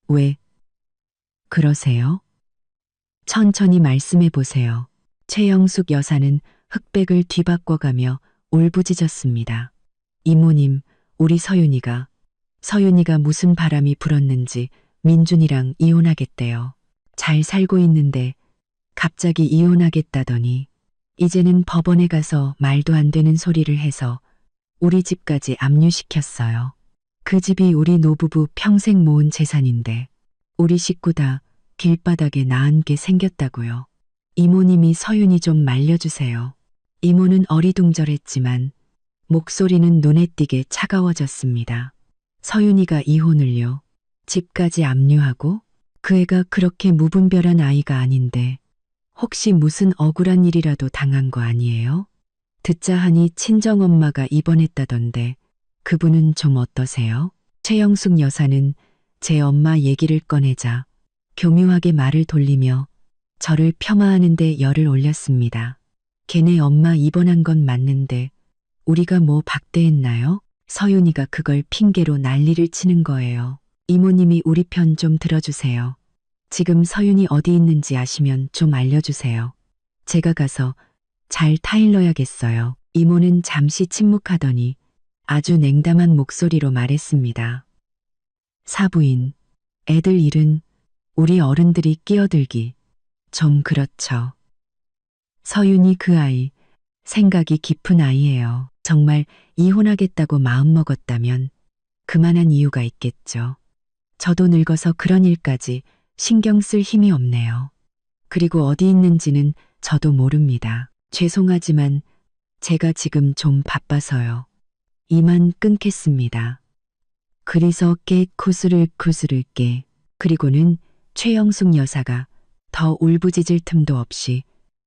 왜 그러세요? 천천히 말씀해 보세요. 최영숙 여사는 흑백을 뒤바꿔가며 울부짖었습니다. 이모님, 우리 서윤이가 무슨 바람이 불었는지 민준이랑 이혼하겠대요. 잘 살고 있는데 갑자기 이혼하겠다더니 이제는 법원에 가서 말도 안 되는 소리를 해서 우리 집까지 압류시켰어요. 그 집이 우리 노부부 평생 모은 재산인데 우리 식구 다 길바닥에 나앉게 생겼다고요. 이모님이 서윤이 좀 말려주세요. 이모는 어리둥절했지만 목소리는 눈에 띄게 차가워졌습니다. 서윤이가 이혼을요? 집까지 압류하고? 그 애가 그렇게 무분별한 아이가 아닌데 혹시 무슨 억울한 일이라도 당한 거 아니에요? 듣자 하니 친정엄마가 입원했다던데 그분은 좀 어떠세요? 최영숙 여사는 제 엄마 얘기를 꺼내자 교묘하게 말을 돌리며 저를 폄하하는데 열을 올렸습니다. 걔네 엄마 입원한 건 맞는데 우리가 뭐 박대했나요? 서윤이가 그걸 핑계로 난리를 치는 거예요. 이모님이 우리 편 좀 들어주세요. 지금 서윤이 어디 있는지 아시면 좀 알려주세요. 제가 가서 잘 타일러야겠어요. 이모는 잠시 침묵하더니 아주 냉담한 목소리로 말했습니다. 사부인, 애들 일은 우리 어른들이 끼어들기 좀 그렇죠. 서윤이 그 아이, 생각이 깊은 아이예요. 정말 이혼하겠다고 마음먹었다면 그만한 이유가 있겠죠. 저도 늙어서 그런 일까지 신경 쓸 힘이 없네요. 그리고 어디 있는지는 저도 모릅니다. 죄송하지만 제가 지금 좀 바빠서요. 이만 끊겠습니다. 그리서 깨 구슬을 깨. 그리고는 최영숙 여사가 더 울부짖을 틈도 없이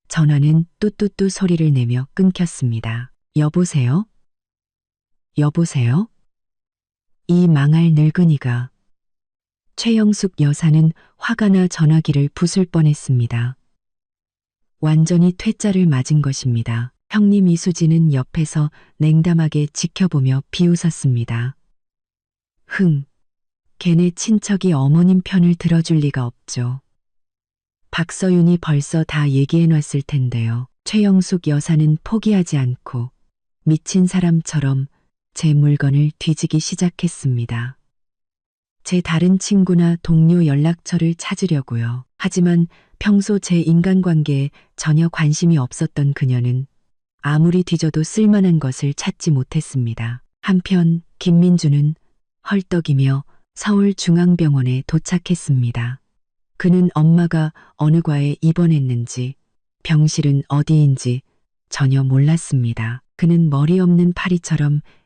전화는 뚜뚜뚜 소리를 내며 끊겼습니다. 여보세요? 여보세요? 이 망할 늙은이가. 최영숙 여사는 화가 나 전화기를 부술 뻔했습니다. 완전히 퇴짜를 맞은 것입니다. 형님 이수지는 옆에서 냉담하게 지켜보며 비웃었습니다. 걔네 친척이 어머님 편을 들어줄 리가 없죠. 박서윤이 벌써 다 얘기해놨을 텐데요. 최영숙 여사는 포기하지 않고 미친 사람처럼 제 물건을 뒤지기 시작했습니다. 제 다른 친구나 동료 연락처를 찾으려고요. 하지만 평소 제 인간관계에 전혀 관심이 없었던 그녀는 아무리 뒤져도 쓸만한 것을 찾지 못했습니다. 한편 김민주는 헐떡이며 서울중앙병원에 도착했습니다. 그는 엄마가 어느 과에 입원했는지 병실은 어디인지 전혀 몰랐습니다. 그는 머리 없는 파리처럼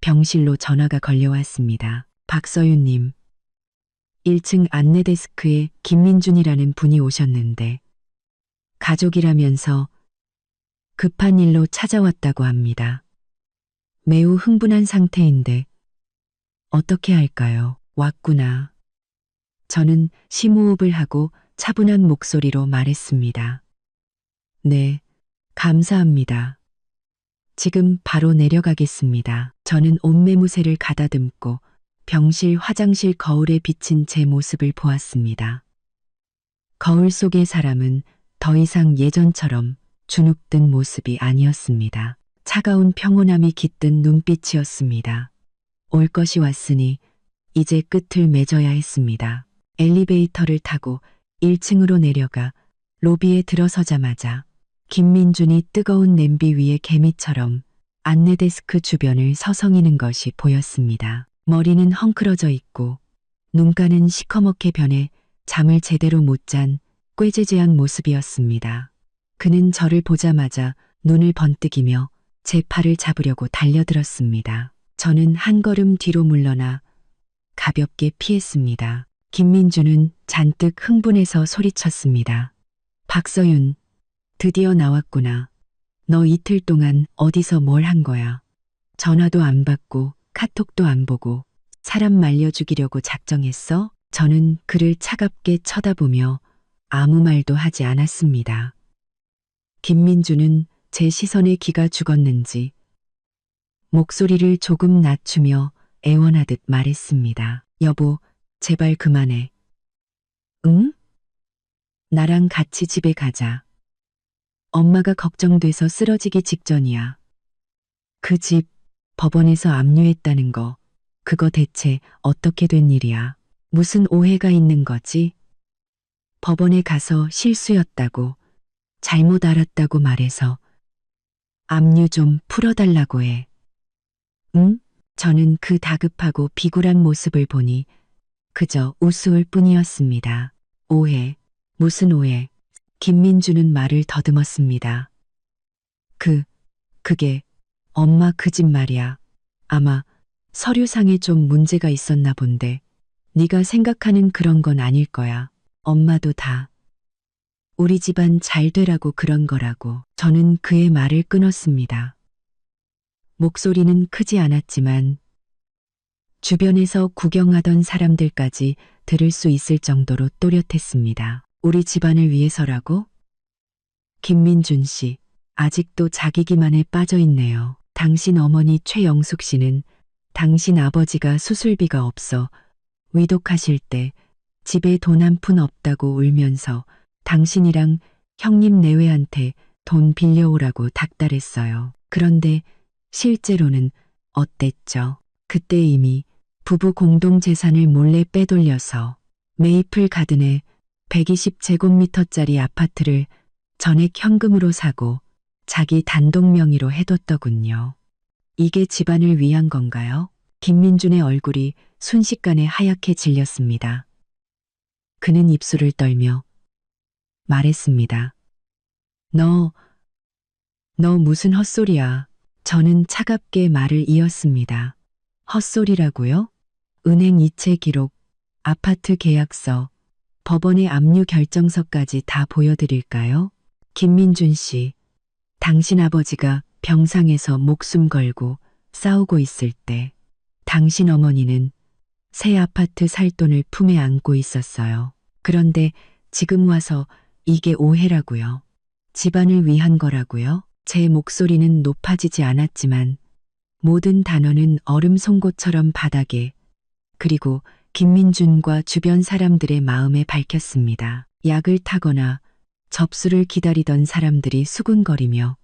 병실로 전화가 걸려왔습니다. 박서윤님, 1층 안내데스크에 김민준이라는 분이 오셨는데 가족이라면서 급한 일로 찾아왔다고 합니다. 매우 흥분한 상태인데 어떻게 할까요? 왔구나. 저는 심호흡을 하고 차분한 목소리로 말했습니다. 네, 감사합니다. 지금 바로 내려가겠습니다. 저는 옷매무새를 가다듬고 병실 화장실 거울에 비친 제 모습을 보았습니다. 거울 속의 사람은 더 이상 예전처럼 주눅든 모습이 아니었습니다. 차가운 평온함이 깃든 눈빛이었습니다. 올 것이 왔으니 이제 끝을 맺어야 했습니다. 엘리베이터를 타고 1층으로 내려가 로비에 들어서자마자 김민준이 뜨거운 냄비 위에 개미처럼 안내데스크 주변을 서성이는 것이 보였습니다. 머리는 헝클어져 있고 눈가는 시커멓게 변해 잠을 제대로 못 잔 꾀죄죄한 모습이었습니다. 그는 저를 보자마자 눈을 번뜩이며 제 팔을 잡으려고 달려들었습니다. 저는 한 걸음 뒤로 물러나 가볍게 피했습니다. 김민준은 잔뜩 흥분해서 소리쳤습니다. 박서윤, 드디어 나왔구나. 너 이틀 동안 어디서 뭘 한 거야? 전화도 안 받고 카톡도 안 보고 사람 말려 죽이려고 작정했어? 저는 그를 차갑게 쳐다보며 아무 말도 하지 않았습니다. 김민주는 제 시선에 기가 죽었는지 목소리를 조금 낮추며 애원하듯 말했습니다. 여보, 제발 그만해. 응? 나랑 같이 집에 가자. 엄마가 걱정돼서 쓰러지기 직전이야. 그 집 법원에서 압류했다는 거, 그거 대체 어떻게 된 일이야? 무슨 오해가 있는 거지? 법원에 가서 실수였다고, 잘못 알았다고 말해서 압류 좀 풀어달라고 해. 응? 저는 그 다급하고 비굴한 모습을 보니 그저 우스울 뿐이었습니다. 오해, 무슨 오해? 김민주는 말을 더듬었습니다. 그게 엄마 그 집 말이야. 아마 서류상에 좀 문제가 있었나 본데 네가 생각하는 그런 건 아닐 거야. 엄마도 다 우리 집안 잘 되라고 그런 거라고. 저는 그의 말을 끊었습니다. 목소리는 크지 않았지만 주변에서 구경하던 사람들까지 들을 수 있을 정도로 또렷했습니다. 우리 집안을 위해서라고? 김민준 씨, 아직도 자기 기만에 빠져 있네요. 당신 어머니 최영숙 씨는 당신 아버지가 수술비가 없어 위독하실 때 집에 돈 한 푼 없다고 울면서 당신이랑 형님 내외한테 돈 빌려오라고 닥달했어요. 그런데 실제로는 어땠죠? 그때 이미 부부 공동 재산을 몰래 빼돌려서 메이플 가든에 120제곱미터짜리 아파트를 전액 현금으로 사고 자기 단독 명의로 해뒀더군요. 이게 집안을 위한 건가요? 김민준의 얼굴이 순식간에 하얗게 질렸습니다. 그는 입술을 떨며 말했습니다. 너 무슨 헛소리야. 저는 차갑게 말을 이었습니다. 헛소리라고요? 은행 이체 기록, 아파트 계약서, 법원의 압류 결정서까지 다 보여드릴까요? 김민준 씨, 당신 아버지가 병상에서 목숨 걸고 싸우고 있을 때 당신 어머니는 새 아파트 살 돈을 품에 안고 있었어요. 그런데 지금 와서 이게 오해라고요. 집안을 위한 거라고요. 제 목소리는 높아지지 않았지만 모든 단어는 얼음 송곳처럼 바닥에 그리고 김민준과 주변 사람들의 마음에 밝혔습니다. 약을 타거나 접수를 기다리던 사람들이 수군거리며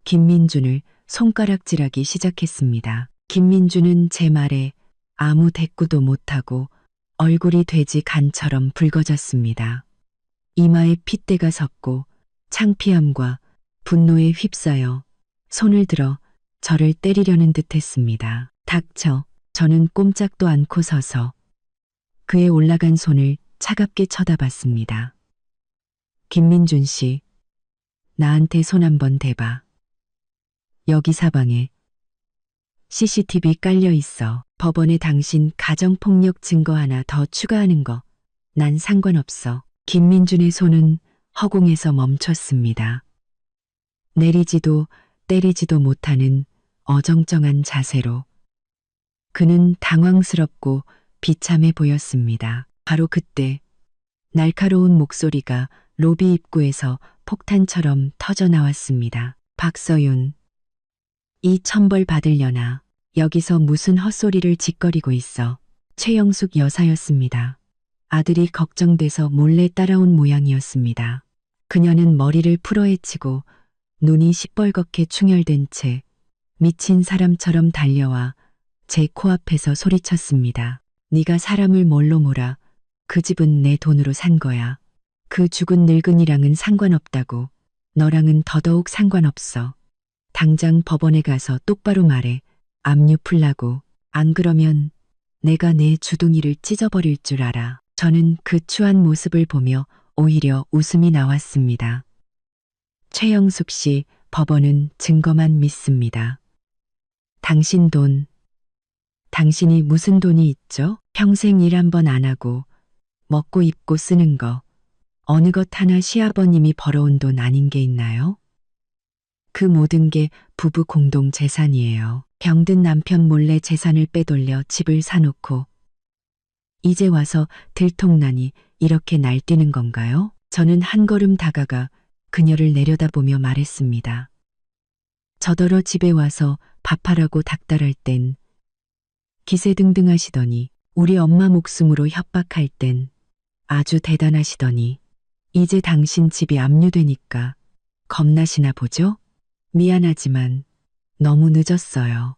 김민준을 손가락질하기 시작했습니다. 김민준은 제 말에 아무 대꾸도 못하고 얼굴이 돼지 간처럼 붉어졌습니다. 이마에 핏대가 섰고 창피함과 분노에 휩싸여 손을 들어 저를 때리려는 듯 했습니다. 닥쳐. 저는 꼼짝도 않고 서서 그의 올라간 손을 차갑게 쳐다봤습니다. 김민준 씨, 나한테 손 한번 대봐. 여기 사방에 CCTV 깔려 있어. 법원에 당신 가정폭력 증거 하나 더 추가하는 거. 난 상관없어. 김민준의 손은 허공에서 멈췄습니다. 내리지도 때리지도 못하는 어정쩡한 자세로. 그는 당황스럽고 비참해 보였습니다. 바로 그때 날카로운 목소리가 로비 입구에서 폭탄처럼 터져 나왔습니다. 박서윤, 이 천벌 받으려나. 여기서 무슨 헛소리를 짓거리고 있어. 최영숙 여사였습니다. 아들이 걱정돼서 몰래 따라온 모양이었습니다. 그녀는 머리를 풀어헤치고 눈이 시뻘겋게 충혈된 채 미친 사람처럼 달려와 제 코앞에서 소리쳤습니다. 네가 사람을 뭘로 몰아. 그 집은 내 돈으로 산 거야. 그 죽은 늙은이랑은 상관없다고. 너랑은 더더욱 상관없어. 당장 법원에 가서 똑바로 말해. 압류 풀라고. 안 그러면 내가 내 주둥이를 찢어버릴 줄 알아. 저는 그 추한 모습을 보며 오히려 웃음이 나왔습니다. 최영숙 씨, 법원은 증거만 믿습니다. 당신 돈, 당신이 무슨 돈이 있죠? 평생 일 한 번 안 하고 먹고 입고 쓰는 거. 어느 것 하나 시아버님이 벌어온 돈 아닌 게 있나요? 그 모든 게 부부 공동 재산이에요. 병든 남편 몰래 재산을 빼돌려 집을 사놓고 이제 와서 들통나니 이렇게 날뛰는 건가요? 저는 한 걸음 다가가 그녀를 내려다보며 말했습니다. 저더러 집에 와서 밥하라고 닥달할 땐 기세등등하시더니 우리 엄마 목숨으로 협박할 땐 아주 대단하시더니 이제 당신 집이 압류되니까 겁나시나 보죠? 미안하지만 너무 늦었어요.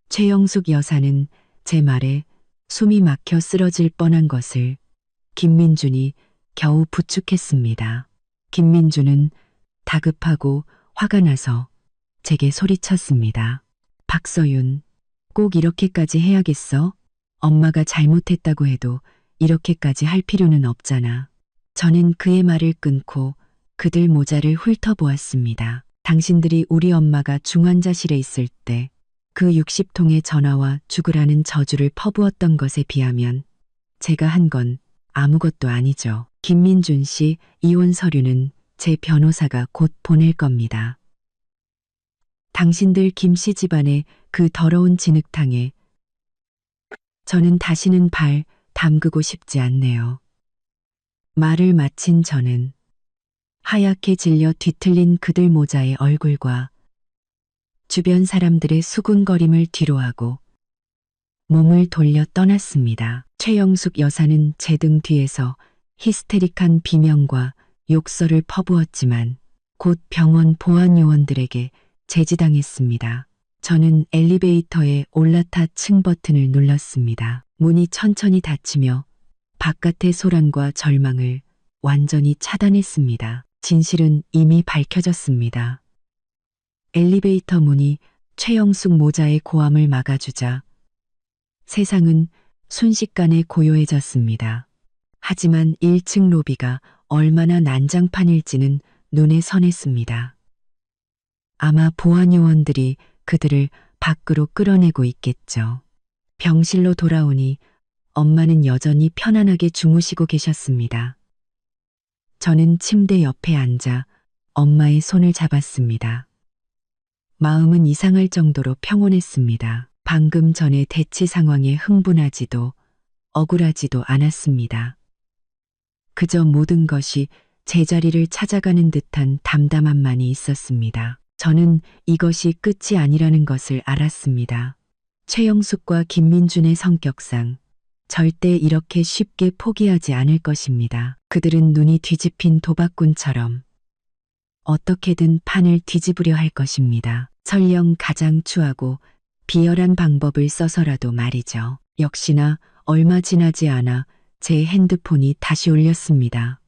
최영숙 여사는 제 말에 숨이 막혀 쓰러질 뻔한 것을 김민준이 겨우 부축했습니다. 김민준은 다급하고 화가 나서 제게 소리쳤습니다. 박서윤, 꼭 이렇게까지 해야겠어? 엄마가 잘못했다고 해도 이렇게까지 할 필요는 없잖아. 저는 그의 말을 끊고 그들 모자를 훑어보았습니다. 당신들이 우리 엄마가 중환자실에 있을 때 그 60통의 전화와 죽으라는 저주를 퍼부었던 것에 비하면 제가 한 건 아무것도 아니죠. 김민준 씨 이혼 서류는 제 변호사가 곧 보낼 겁니다. 당신들 김씨 집안의 그 더러운 진흙탕에 저는 다시는 발 담그고 싶지 않네요. 말을 마친 저는 하얗게 질려 뒤틀린 그들 모자의 얼굴과 주변 사람들의 수군거림을 뒤로하고 몸을 돌려 떠났습니다. 최영숙 여사는 제 등 뒤에서 히스테릭한 비명과 욕설을 퍼부었지만 곧 병원 보안 요원들에게 제지당했습니다. 저는 엘리베이터에 올라타 층 버튼을 눌렀습니다. 문이 천천히 닫히며 바깥의 소란과 절망을 완전히 차단했습니다. 진실은 이미 밝혀졌습니다. 엘리베이터 문이 최영숙 모자의 고함을 막아주자 세상은 순식간에 고요해졌습니다. 하지만 1층 로비가 얼마나 난장판일지는 눈에 선했습니다. 아마 보안요원들이 그들을 밖으로 끌어내고 있겠죠. 병실로 돌아오니 엄마는 여전히 편안하게 주무시고 계셨습니다. 저는 침대 옆에 앉아 엄마의 손을 잡았습니다. 마음은 이상할 정도로 평온했습니다. 방금 전의 대치 상황에 흥분하지도 억울하지도 않았습니다. 그저 모든 것이 제자리를 찾아가는 듯한 담담함만이 있었습니다. 저는 이것이 끝이 아니라는 것을 알았습니다. 최영숙과 김민준의 성격상 절대 이렇게 쉽게 포기하지 않을 것입니다. 그들은 눈이 뒤집힌 도박꾼처럼 어떻게든 판을 뒤집으려 할 것입니다. 설령 가장 추하고 비열한 방법을 써서라도 말이죠. 역시나 얼마 지나지 않아 제 핸드폰이 다시 울렸습니다.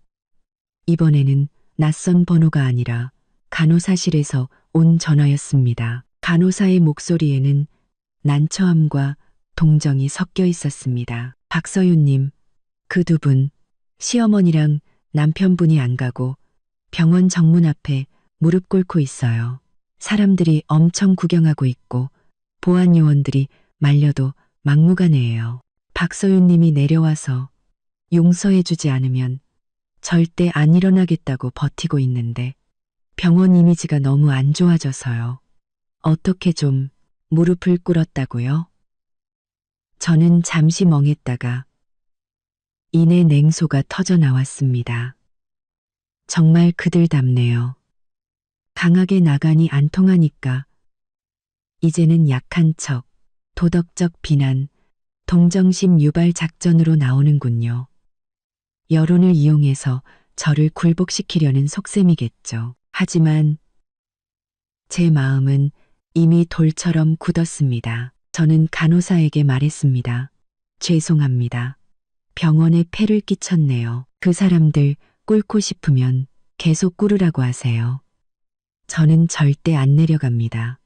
이번에는 낯선 번호가 아니라 간호사실에서 온 전화였습니다. 간호사의 목소리에는 난처함과 동정이 섞여 있었습니다. 박서윤님, 그 두 분, 시어머니랑 남편분이 안 가고 병원 정문 앞에 무릎 꿇고 있어요. 사람들이 엄청 구경하고 있고 보안 요원들이 말려도 막무가내예요. 박서윤 님이 내려와서 용서해주지 않으면 절대 안 일어나겠다고 버티고 있는데 병원 이미지가 너무 안 좋아져서요. 어떻게 좀 무릎을 꿇었다고요? 저는 잠시 멍했다가 이내 냉소가 터져 나왔습니다. 정말 그들답네요. 강하게 나가니 안 통하니까 이제는 약한 척, 도덕적 비난, 동정심 유발 작전으로 나오는군요. 여론을 이용해서 저를 굴복시키려는 속셈이겠죠. 하지만 제 마음은 이미 돌처럼 굳었습니다. 저는 간호사에게 말했습니다. 죄송합니다. 병원에 폐를 끼쳤네요. 그 사람들 꿇고 싶으면 계속 꿇으라고 하세요. 저는 절대 안 내려갑니다.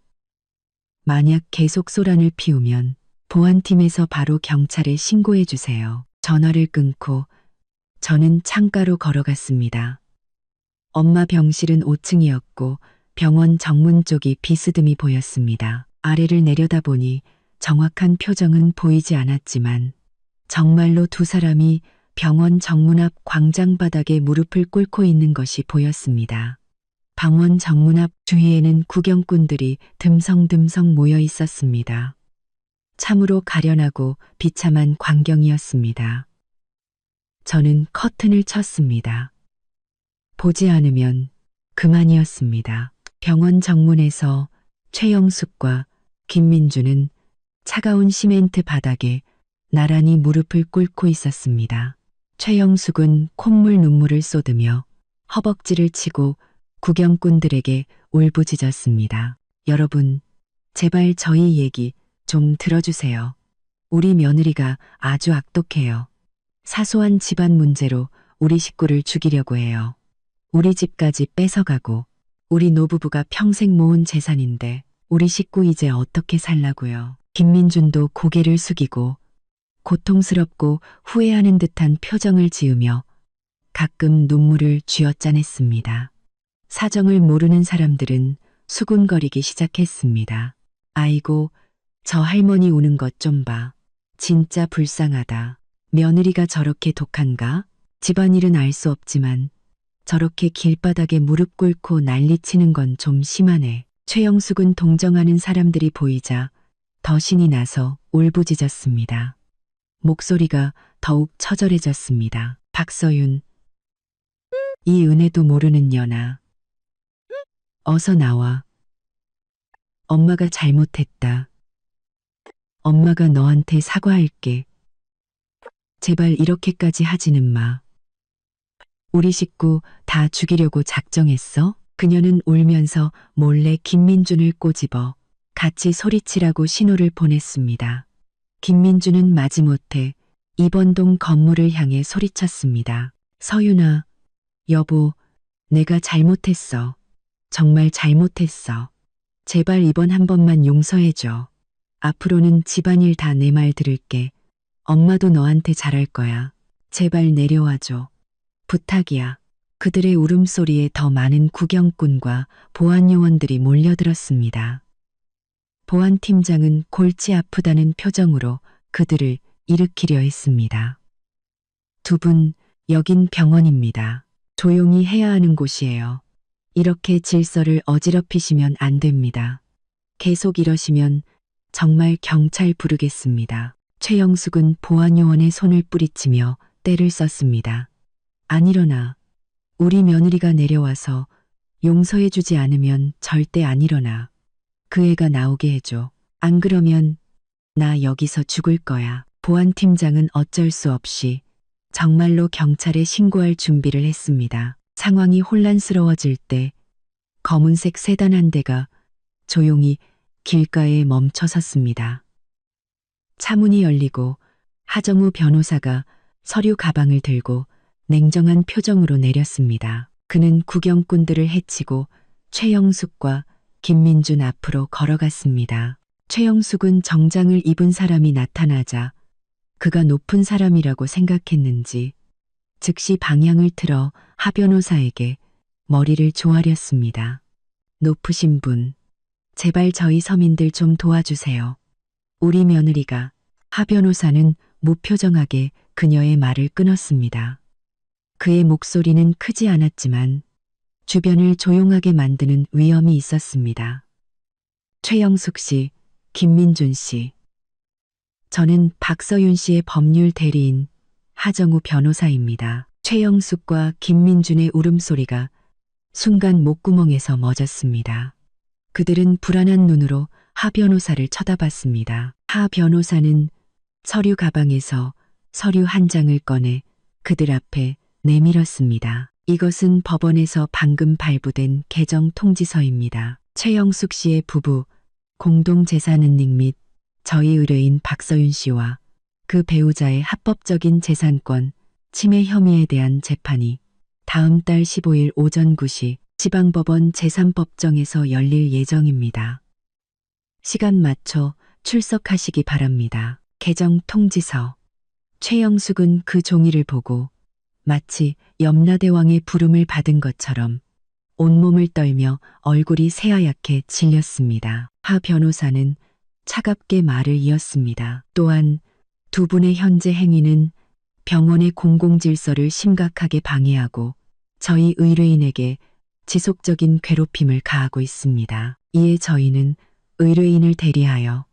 만약 계속 소란을 피우면 보안팀에서 바로 경찰에 신고해 주세요. 전화를 끊고 저는 창가로 걸어갔습니다. 엄마 병실은 5층이었고 병원 정문 쪽이 비스듬히 보였습니다. 아래를 내려다보니 정확한 표정은 보이지 않았지만 정말로 두 사람이 병원 정문 앞 광장 바닥에 무릎을 꿇고 있는 것이 보였습니다. 병원 정문 앞 주위에는 구경꾼들이 듬성듬성 모여 있었습니다. 참으로 가련하고 비참한 광경이었습니다. 저는 커튼을 쳤습니다. 보지 않으면 그만이었습니다. 병원 정문에서 최영숙과 김민주는 차가운 시멘트 바닥에 나란히 무릎을 꿇고 있었습니다. 최영숙은 콧물 눈물을 쏟으며 허벅지를 치고 구경꾼들에게 울부짖었습니다. 여러분, 제발 저희 얘기 좀 들어주세요. 우리 며느리가 아주 악독해요. 사소한 집안 문제로 우리 식구를 죽이려고 해요. 우리 집까지 뺏어가고 우리 노부부가 평생 모은 재산인데 우리 식구 이제 어떻게 살라고요. 김민준도 고개를 숙이고 고통스럽고 후회하는 듯한 표정을 지으며 가끔 눈물을 쥐어짜냈습니다. 사정을 모르는 사람들은 수군거리기 시작했습니다. 아이고, 저 할머니 우는 것 좀 봐. 진짜 불쌍하다. 며느리가 저렇게 독한가? 집안일은 알 수 없지만 저렇게 길바닥에 무릎 꿇고 난리치는 건 좀 심하네. 최영숙은 동정하는 사람들이 보이자 더 신이 나서 울부짖었습니다. 목소리가 더욱 처절해졌습니다. 박서윤, 이 은혜도 모르는 년아. 어서 나와. 엄마가 잘못했다. 엄마가 너한테 사과할게. 제발 이렇게까지 하지는 마. 우리 식구 다 죽이려고 작정했어? 그녀는 울면서 몰래 김민준을 꼬집어 같이 소리치라고 신호를 보냈습니다. 김민준은 마지못해 이번 동 건물을 향해 소리쳤습니다. 서윤아, 여보, 내가 잘못했어. 정말 잘못했어. 제발 이번 한 번만 용서해줘. 앞으로는 집안일 다 내 말 들을게. 엄마도 너한테 잘할 거야. 제발 내려와줘. 부탁이야. 그들의 울음소리에 더 많은 구경꾼과 보안요원들이 몰려들었습니다. 보안팀장은 골치 아프다는 표정으로 그들을 일으키려 했습니다. 두 분, 여긴 병원입니다. 조용히 해야 하는 곳이에요. 이렇게 질서를 어지럽히시면 안 됩니다. 계속 이러시면 정말 경찰 부르겠습니다. 최영숙은 보안요원의 손을 뿌리치며 떼를 썼습니다. 안 일어나. 우리 며느리가 내려와서 용서해주지 않으면 절대 안 일어나. 그 애가 나오게 해줘. 안 그러면 나 여기서 죽을 거야. 보안팀장은 어쩔 수 없이 정말로 경찰에 신고할 준비를 했습니다. 상황이 혼란스러워질 때 검은색 세단 한 대가 조용히 길가에 멈춰 섰습니다. 차문이 열리고 하정우 변호사가 서류 가방을 들고 냉정한 표정으로 내렸습니다. 그는 구경꾼들을 해치고 최영숙과 김민준 앞으로 걸어갔습니다. 최영숙은 정장을 입은 사람이 나타나자 그가 높은 사람이라고 생각했는지 즉시 방향을 틀어 하 변호사에게 머리를 조아렸습니다. 높으신 분, 제발 저희 서민들 좀 도와주세요. 우리 며느리가. 하 변호사는 무표정하게 그녀의 말을 끊었습니다. 그의 목소리는 크지 않았지만 주변을 조용하게 만드는 위험이 있었습니다. 최영숙 씨, 김민준 씨. 저는 박서윤 씨의 법률 대리인 하정우 변호사입니다. 최영숙과 김민준의 울음소리가 순간 목구멍에서 멎었습니다. 그들은 불안한 눈으로 하 변호사를 쳐다봤습니다. 하 변호사는 서류 가방에서 서류 한 장을 꺼내 그들 앞에 내밀었습니다. 이것은 법원에서 방금 발부된 개정 통지서입니다. 최영숙 씨의 부부, 공동재산은닉 및 저희 의뢰인 박서윤 씨와 그 배우자의 합법적인 재산권 침해 혐의에 대한 재판이 다음 달 15일 오전 9시 지방법원 제3법정에서 열릴 예정입니다. 시간 맞춰 출석하시기 바랍니다. 개정 통지서. 최영숙은 그 종이를 보고 마치 염라대왕의 부름을 받은 것처럼 온몸을 떨며 얼굴이 새하얗게 질렸습니다. 하 변호사는 차갑게 말을 이었습니다. 또한 두 분의 현재 행위는 병원의 공공질서를 심각하게 방해하고 저희 의뢰인에게 지속적인 괴롭힘을 가하고 있습니다. 이에 저희는 의뢰인을 대리하여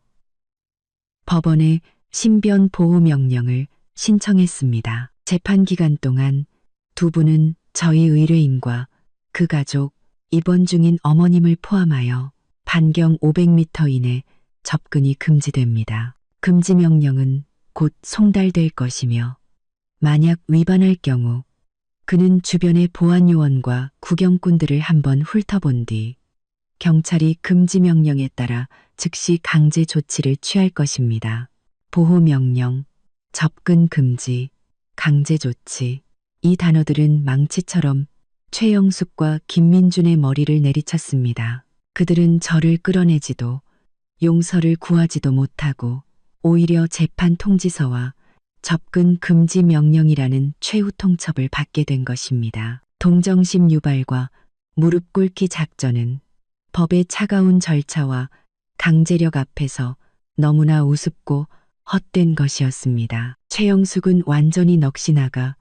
법원에 신변 보호 명령을 신청했습니다. 재판 기간 동안 두 분은 저희 의뢰인과 그 가족, 입원 중인 어머님을 포함하여 반경 500m 이내 접근이 금지됩니다. 금지 명령은 곧 송달될 것이며 만약 위반할 경우 그는 주변의 보안 요원과 구경꾼들을 한번 훑어본 뒤 경찰이 금지 명령에 따라 즉시 강제 조치를 취할 것입니다. 보호 명령, 접근 금지, 강제 조치. 이 단어들은 망치처럼 최영숙과 김민준의 머리를 내리쳤습니다. 그들은 저를 끌어내지도 용서를 구하지도 못하고 오히려 재판 통지서와 접근 금지 명령이라는 최후 통첩을 받게 된 것입니다. 동정심 유발과 무릎 꿇기 작전은 법의 차가운 절차와 강제력 앞에서 너무나 우습고 헛된 것이었습니다. 최영숙은 완전히 넋이 나가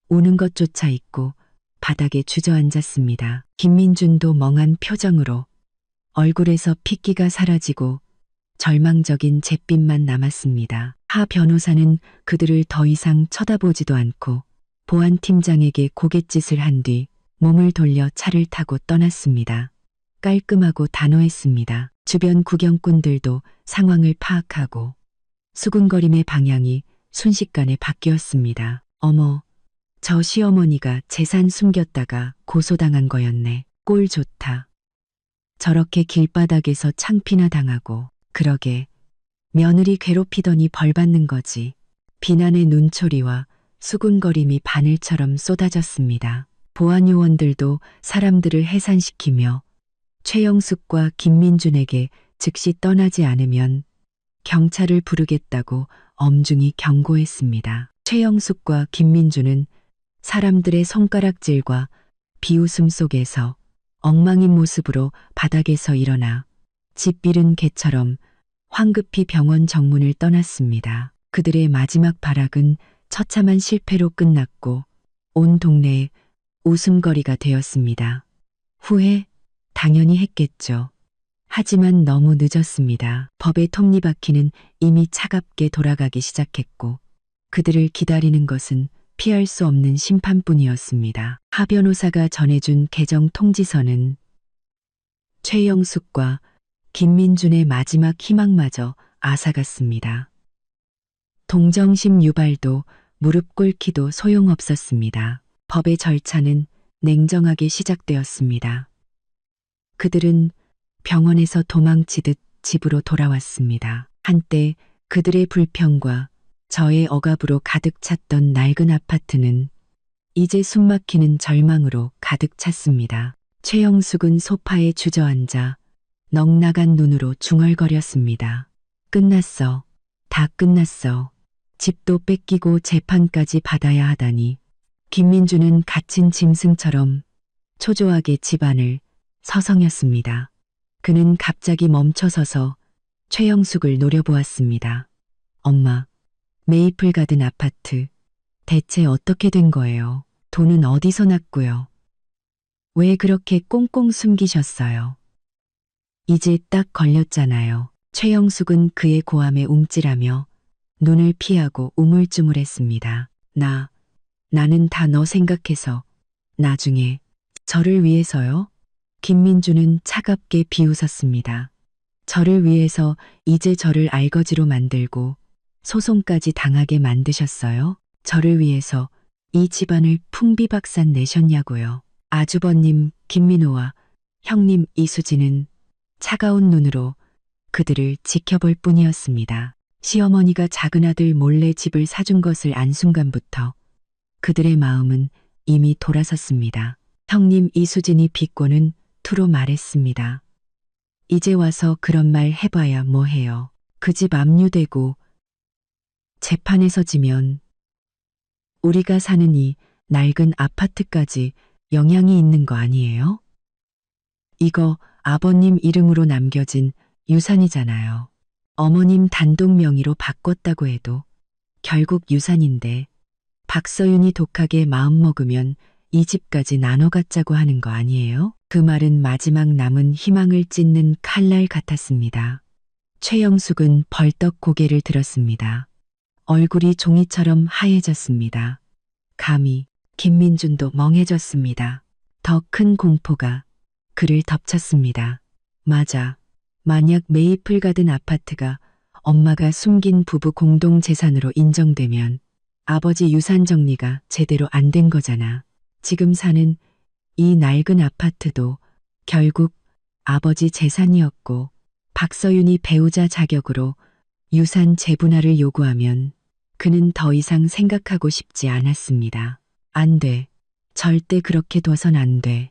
우는 것조차 잊고 바닥에 주저앉았습니다. 김민준도 멍한 표정으로 얼굴에서 핏기가 사라지고 절망적인 잿빛만 남았습니다. 하 변호사는 그들을 더 이상 쳐다보지도 않고 보안팀장에게 고갯짓을 한 뒤 몸을 돌려 차를 타고 떠났습니다. 깔끔하고 단호했습니다. 주변 구경꾼들도 상황을 파악하고 수군거림의 방향이 순식간에 바뀌었습니다. 어머, 저 시어머니가 재산 숨겼다가 고소당한 거였네. 꼴 좋다. 저렇게 길바닥에서 창피나 당하고. 그러게 며느리 괴롭히더니 벌 받는 거지. 비난의 눈초리와 수군거림이 바늘처럼 쏟아졌습니다. 보안 요원들도 사람들을 해산시키며 최영숙과 김민준에게 즉시 떠나지 않으면 경찰을 부르겠다고 엄중히 경고했습니다. 최영숙과 김민준은 사람들의 손가락질과 비웃음 속에서 엉망인 모습으로 바닥에서 일어나 집 잃은 개처럼 황급히 병원 정문을 떠났습니다. 그들의 마지막 발악은 처참한 실패로 끝났고 온 동네에 웃음거리가 되었습니다. 후회? 당연히 했겠죠. 하지만 너무 늦었습니다. 법의 톱니바퀴는 이미 차갑게 돌아가기 시작했고 그들을 기다리는 것은 피할 수 없는 심판뿐이었습니다. 하 변호사가 전해준 개정 통지서는 최영숙과 김민준의 마지막 희망마저 앗아갔습니다. 동정심 유발도 무릎 꿇기도 소용없었습니다. 법의 절차는 냉정하게 시작되었습니다. 그들은 병원에서 도망치듯 집으로 돌아왔습니다. 한때 그들의 불평과 저의 억압으로 가득 찼던 낡은 아파트는 이제 숨막히는 절망으로 가득 찼습니다. 최영숙은 소파에 주저앉아 넋나간 눈으로 중얼거렸습니다. 끝났어. 다 끝났어. 집도 뺏기고 재판까지 받아야 하다니. 김민준은 갇힌 짐승처럼 초조하게 집안을 서성였습니다. 그는 갑자기 멈춰서서 최영숙을 노려보았습니다. 엄마, 메이플 가든 아파트, 대체 어떻게 된 거예요? 돈은 어디서 났고요? 왜 그렇게 꽁꽁 숨기셨어요? 이제 딱 걸렸잖아요. 최영숙은 그의 고함에 움찔하며 눈을 피하고 우물쭈물했습니다. 나는 다 너 생각해서. 나중에. 저를 위해서요? 김민주는 차갑게 비웃었습니다. 저를 위해서 이제 저를 알거지로 만들고 소송까지 당하게 만드셨어요? 저를 위해서 이 집안을 풍비박산 내셨냐고요. 아주버님 김민호와 형님 이수진은 차가운 눈으로 그들을 지켜볼 뿐이었습니다. 시어머니가 작은 아들 몰래 집을 사준 것을 안 순간부터 그들의 마음은 이미 돌아섰습니다. 형님 이수진이 비꼬는 투로 말했습니다. 이제 와서 그런 말 해봐야 뭐해요. 그 집 압류되고 재판에서 지면 우리가 사는 이 낡은 아파트까지 영향이 있는 거 아니에요? 이거 아버님 이름으로 남겨진 유산이잖아요. 어머님 단독 명의로 바꿨다고 해도 결국 유산인데 박서윤이 독하게 마음먹으면 이 집까지 나눠 갖자고 하는 거 아니에요? 그 말은 마지막 남은 희망을 찢는 칼날 같았습니다. 최영숙은 벌떡 고개를 들었습니다. 얼굴이 종이처럼 하얘졌습니다. 감히 김민준도 멍해졌습니다. 더 큰 공포가 그를 덮쳤습니다. 맞아. 만약 메이플 가든 아파트가 엄마가 숨긴 부부 공동 재산으로 인정되면 아버지 유산 정리가 제대로 안 된 거잖아. 지금 사는 이 낡은 아파트도 결국 아버지 재산이었고 박서윤이 배우자 자격으로 유산 재분할을 요구하면 그는 더 이상 생각하고 싶지 않았습니다. 안 돼. 절대 그렇게 둬선 안 돼.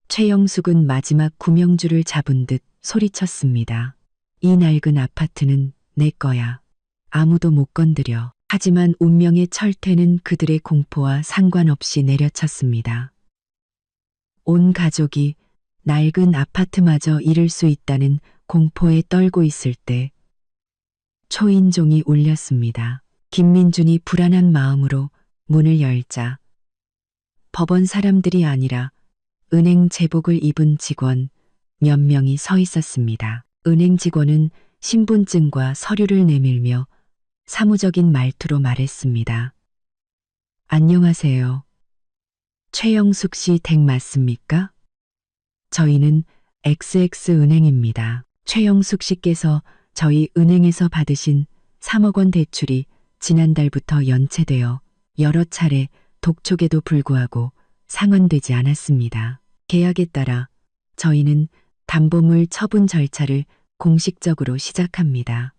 최영숙은 마지막 구명줄을 잡은 듯 소리쳤습니다. 이 낡은 아파트는 내 거야. 아무도 못 건드려. 하지만 운명의 철퇴는 그들의 공포와 상관없이 내려쳤습니다. 온 가족이 낡은 아파트마저 잃을 수 있다는 공포에 떨고 있을 때 초인종이 울렸습니다. 김민준이 불안한 마음으로 문을 열자 법원 사람들이 아니라 은행 제복을 입은 직원 몇 명이 서 있었습니다. 은행 직원은 신분증과 서류를 내밀며 사무적인 말투로 말했습니다. 안녕하세요. 최영숙 씨 댁 맞습니까? 저희는 XX은행입니다. 최영숙 씨께서 저희 은행에서 받으신 3억 원 대출이 지난달부터 연체되어 여러 차례 독촉에도 불구하고 상환되지 않았습니다. 계약에 따라 저희는 담보물 처분 절차를 공식적으로 시작합니다.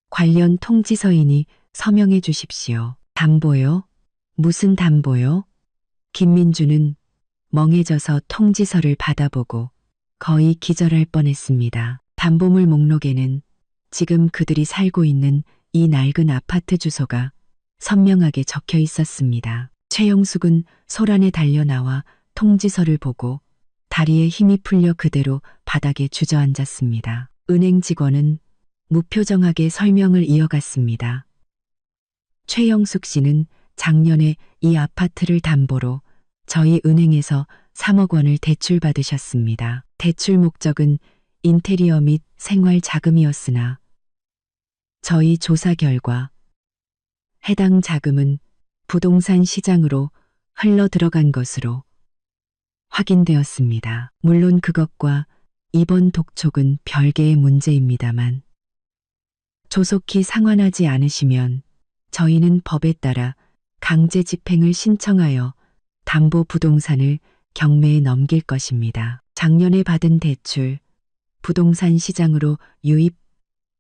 관련 통지서이니 서명해 주십시오. 담보요? 무슨 담보요? 김민주는 멍해져서 통지서를 받아보고 거의 기절할 뻔했습니다. 담보물 목록에는 지금 그들이 살고 있는 이 낡은 아파트 주소가 선명하게 적혀 있었습니다. 최영숙은 소란에 달려나와 통지서를 보고 다리에 힘이 풀려 그대로 바닥에 주저앉았습니다. 은행 직원은 무표정하게 설명을 이어갔습니다. 최영숙 씨는 작년에 이 아파트를 담보로 저희 은행에서 3억 원을 대출받으셨습니다. 대출 목적은 인테리어 및 생활 자금이었으나 저희 조사 결과 해당 자금은 부동산 시장으로 흘러 들어간 것으로 확인되었습니다. 물론 그것과 이번 독촉은 별개의 문제입니다만 조속히 상환하지 않으시면 저희는 법에 따라 강제 집행을 신청하여 담보 부동산을 경매에 넘길 것입니다. 작년에 받은 대출, 부동산 시장으로 유입,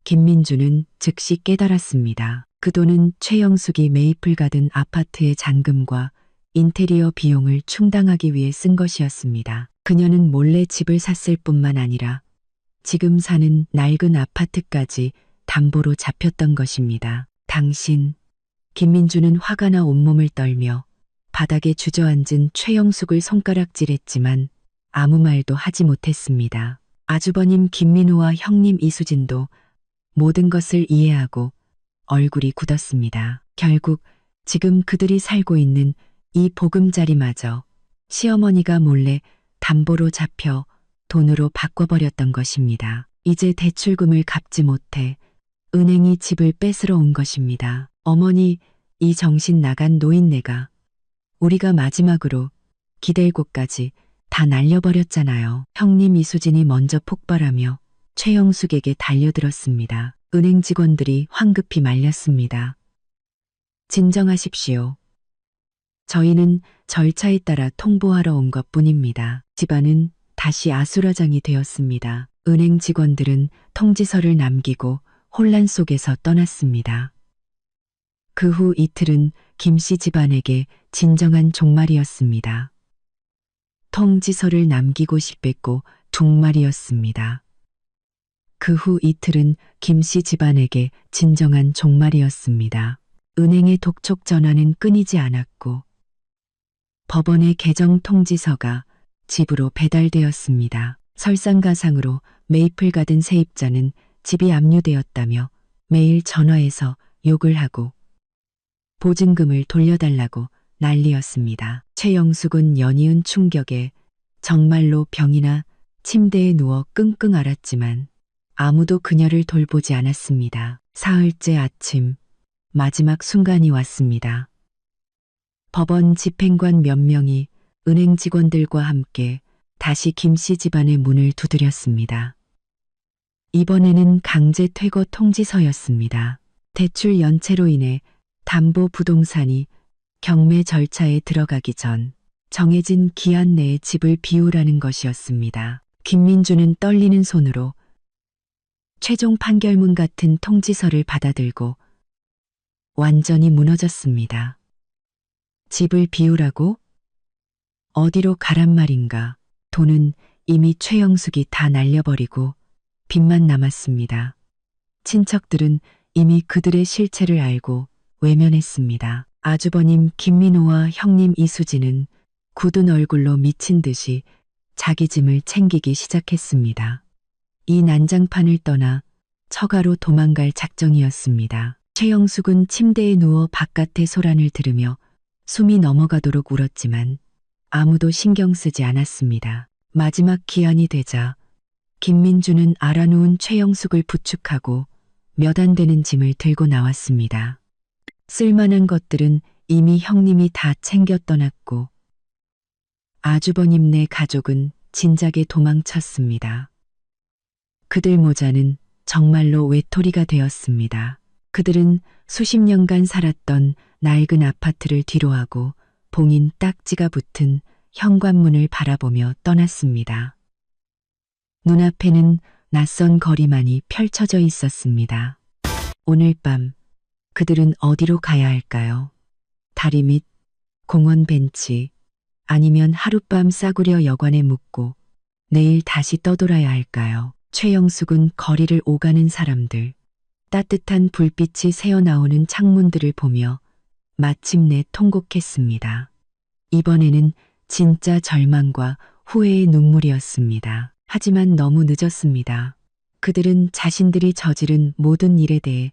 김민주는 즉시 깨달았습니다. 그 돈은 최영숙이 메이플 가든 아파트의 잔금과 인테리어 비용을 충당하기 위해 쓴 것이었습니다. 그녀는 몰래 집을 샀을 뿐만 아니라 지금 사는 낡은 아파트까지 담보로 잡혔던 것입니다. 김민주는 화가 나 온몸을 떨며 바닥에 주저앉은 최영숙을 손가락질했지만 아무 말도 하지 못했습니다. 아주버님 김민호와 형님 이수진도 모든 것을 이해하고 얼굴이 굳었습니다. 결국 지금 그들이 살고 있는 이 보금자리마저 시어머니가 몰래 담보로 잡혀 돈으로 바꿔버렸던 것입니다. 이제 대출금을 갚지 못해 은행이 집을 뺏으러 온 것입니다. 어머니, 이 정신 나간 노인네가 우리가 마지막으로 기댈 곳까지 다 날려버렸잖아요. 형님 이수진이 먼저 폭발하며 최영숙에게 달려들었습니다. 은행 직원들이 황급히 말렸습니다. 진정하십시오. 저희는 절차에 따라 통보하러 온 것뿐입니다. 집안은 다시 아수라장이 되었습니다. 은행 직원들은 통지서를 남기고 혼란 속에서 떠났습니다. 그 후 이틀은 김씨 집안에게 진정한 종말이었습니다. 통지서를 남기고 싶겠고 종말이었습니다. 그 후 이틀은 김씨 집안에게 진정한 종말이었습니다. 은행의 독촉 전화는 끊이지 않았고 법원의 개정 통지서가 집으로 배달되었습니다. 설상가상으로 메이플 가든 세입자는 집이 압류되었다며 매일 전화해서 욕을 하고 보증금을 돌려달라고 난리였습니다. 최영숙은 연이은 충격에 정말로 병이나 침대에 누워 끙끙 앓았지만 아무도 그녀를 돌보지 않았습니다. 사흘째 아침 마지막 순간이 왔습니다. 법원 집행관 몇 명이 은행 직원들과 함께 다시 김씨 집안의 문을 두드렸습니다. 이번에는 강제 퇴거 통지서였습니다. 대출 연체로 인해 담보 부동산이 경매 절차에 들어가기 전 정해진 기한 내에 집을 비우라는 것이었습니다. 김민주는 떨리는 손으로 최종 판결문 같은 통지서를 받아들고 완전히 무너졌습니다. 집을 비우라고? 어디로 가란 말인가? 돈은 이미 최영숙이 다 날려버리고 빚만 남았습니다. 친척들은 이미 그들의 실체를 알고 외면했습니다. 아주버님 김민호와 형님 이수진은 굳은 얼굴로 미친 듯이 자기 짐을 챙기기 시작했습니다. 이 난장판을 떠나 처가로 도망갈 작정이었습니다. 최영숙은 침대에 누워 바깥의 소란을 들으며 숨이 넘어가도록 울었지만 아무도 신경 쓰지 않았습니다. 마지막 기한이 되자 김민주는 알아놓은 최영숙을 부축하고 몇 안 되는 짐을 들고 나왔습니다. 쓸만한 것들은 이미 형님이 다 챙겨 떠났고 아주버님네 가족은 진작에 도망쳤습니다. 그들 모자는 정말로 외톨이가 되었습니다. 그들은 수십 년간 살았던 낡은 아파트를 뒤로하고 봉인 딱지가 붙은 현관문을 바라보며 떠났습니다. 눈앞에는 낯선 거리만이 펼쳐져 있었습니다. 오늘 밤 그들은 어디로 가야 할까요? 다리 밑, 공원 벤치, 아니면 하룻밤 싸구려 여관에 묵고 내일 다시 떠돌아야 할까요? 최영숙은 거리를 오가는 사람들, 따뜻한 불빛이 새어나오는 창문들을 보며 마침내 통곡했습니다. 이번에는 진짜 절망과 후회의 눈물이었습니다. 하지만 너무 늦었습니다. 그들은 자신들이 저지른 모든 일에 대해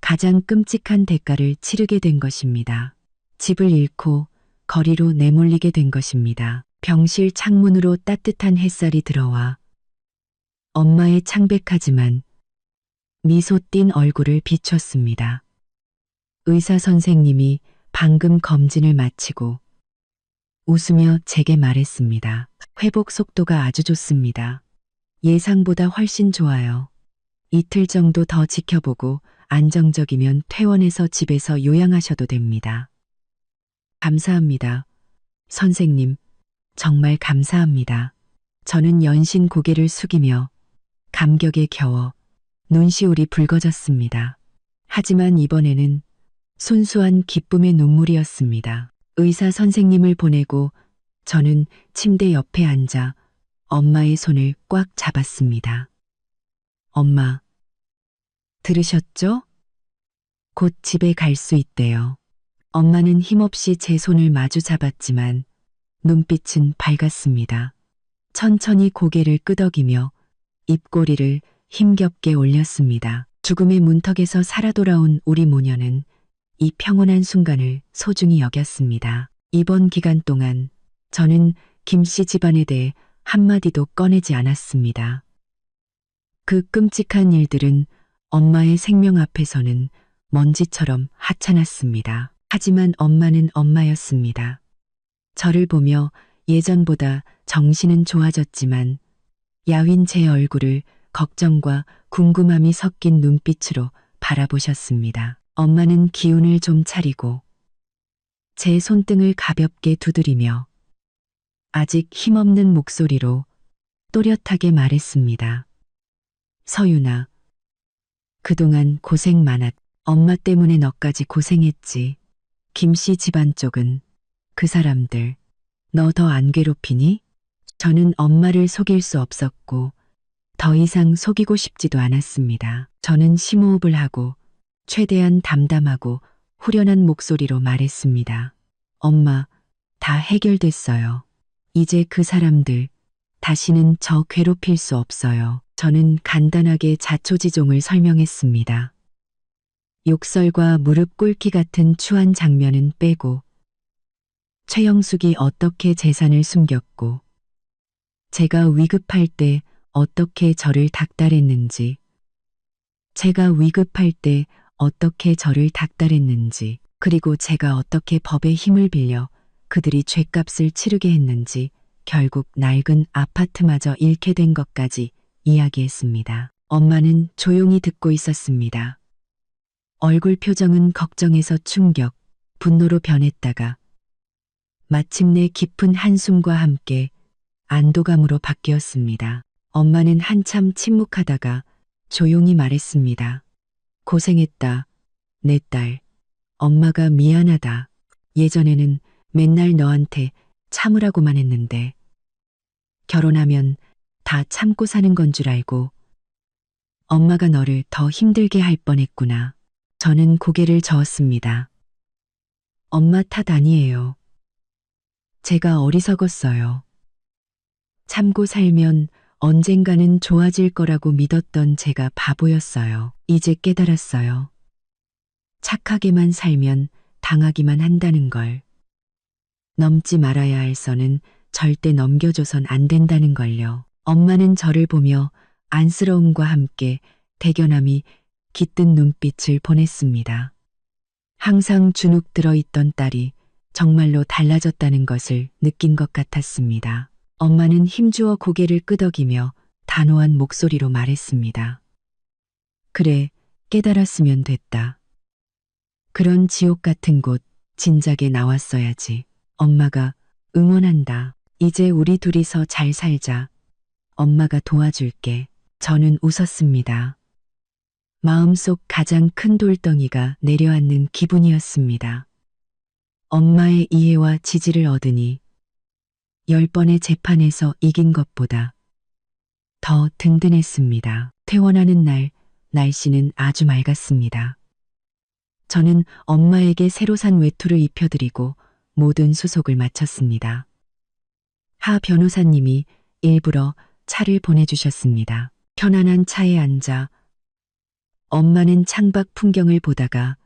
가장 끔찍한 대가를 치르게 된 것입니다. 집을 잃고 거리로 내몰리게 된 것입니다. 병실 창문으로 따뜻한 햇살이 들어와 엄마의 창백하지만 미소 띤 얼굴을 비췄습니다. 의사 선생님이 방금 검진을 마치고 웃으며 제게 말했습니다. 회복 속도가 아주 좋습니다. 예상보다 훨씬 좋아요. 이틀 정도 더 지켜보고 안정적이면 퇴원해서 집에서 요양하셔도 됩니다. 감사합니다. 선생님, 정말 감사합니다. 저는 연신 고개를 숙이며 감격에 겨워 눈시울이 붉어졌습니다. 하지만 이번에는 순수한 기쁨의 눈물이었습니다. 의사 선생님을 보내고 저는 침대 옆에 앉아 엄마의 손을 꽉 잡았습니다. 엄마, 들으셨죠? 곧 집에 갈 수 있대요. 엄마는 힘없이 제 손을 마주 잡았지만 눈빛은 밝았습니다. 천천히 고개를 끄덕이며 입꼬리를 힘겹게 올렸습니다. 죽음의 문턱에서 살아 돌아온 우리 모녀는 이 평온한 순간을 소중히 여겼습니다. 이번 기간 동안 저는 김 씨 집안에 대해 한마디도 꺼내지 않았습니다. 그 끔찍한 일들은 엄마의 생명 앞에서는 먼지처럼 하찮았습니다. 하지만 엄마는 엄마였습니다. 저를 보며 예전보다 정신은 좋아졌지만 야윈 제 얼굴을 걱정과 궁금함이 섞인 눈빛으로 바라보셨습니다. 엄마는 기운을 좀 차리고 제 손등을 가볍게 두드리며 아직 힘없는 목소리로 또렷하게 말했습니다. 서윤아, 그동안 고생 많았. 엄마 때문에 너까지 고생했지. 김씨 집안 쪽은 그 사람들 너 더 안 괴롭히니? 저는 엄마를 속일 수 없었고 더 이상 속이고 싶지도 않았습니다. 저는 심호흡을 하고 최대한 담담하고 후련한 목소리로 말했습니다. 엄마, 다 해결됐어요. 이제 그 사람들 다시는 저 괴롭힐 수 없어요. 저는 간단하게 자초지종을 설명했습니다. 욕설과 무릎 꿇기 같은 추한 장면은 빼고 최영숙이 어떻게 재산을 숨겼고 제가 위급할 때 어떻게 저를 닥달했는지, 제가 위급할 때 어떻게 저를 닥달했는지, 그리고 제가 어떻게 법의 힘을 빌려 그들이 죗값을 치르게 했는지, 결국 낡은 아파트마저 잃게 된 것까지 이야기했습니다. 엄마는 조용히 듣고 있었습니다. 얼굴 표정은 걱정에서 충격, 분노로 변했다가 마침내 깊은 한숨과 함께 안도감으로 바뀌었습니다. 엄마는 한참 침묵하다가 조용히 말했습니다. 고생했다, 내 딸. 엄마가 미안하다. 예전에는 맨날 너한테 참으라고만 했는데 결혼하면 다 참고 사는 건 줄 알고 엄마가 너를 더 힘들게 할 뻔했구나. 저는 고개를 저었습니다. 엄마 탓 아니에요. 제가 어리석었어요. 참고 살면 언젠가는 좋아질 거라고 믿었던 제가 바보였어요. 이제 깨달았어요. 착하게만 살면 당하기만 한다는 걸. 넘지 말아야 할 선은 절대 넘겨줘선 안 된다는 걸요. 엄마는 저를 보며 안쓰러움과 함께 대견함이 깃든 눈빛을 보냈습니다. 항상 주눅 들어있던 딸이 정말로 달라졌다는 것을 느낀 것 같았습니다. 엄마는 힘주어 고개를 끄덕이며 단호한 목소리로 말했습니다. 그래, 깨달았으면 됐다. 그런 지옥 같은 곳 진작에 나왔어야지. 엄마가 응원한다. 이제 우리 둘이서 잘 살자. 엄마가 도와줄게. 저는 웃었습니다. 마음속 가장 큰 돌덩이가 내려앉는 기분이었습니다. 엄마의 이해와 지지를 얻으니 10번의 재판에서 이긴 것보다 더 든든했습니다. 퇴원하는 날, 날씨는 아주 맑았습니다. 저는 엄마에게 새로 산 외투를 입혀드리고 모든 수속을 마쳤습니다. 하 변호사님이 일부러 차를 보내주셨습니다. 편안한 차에 앉아 엄마는 창밖 풍경을 보다가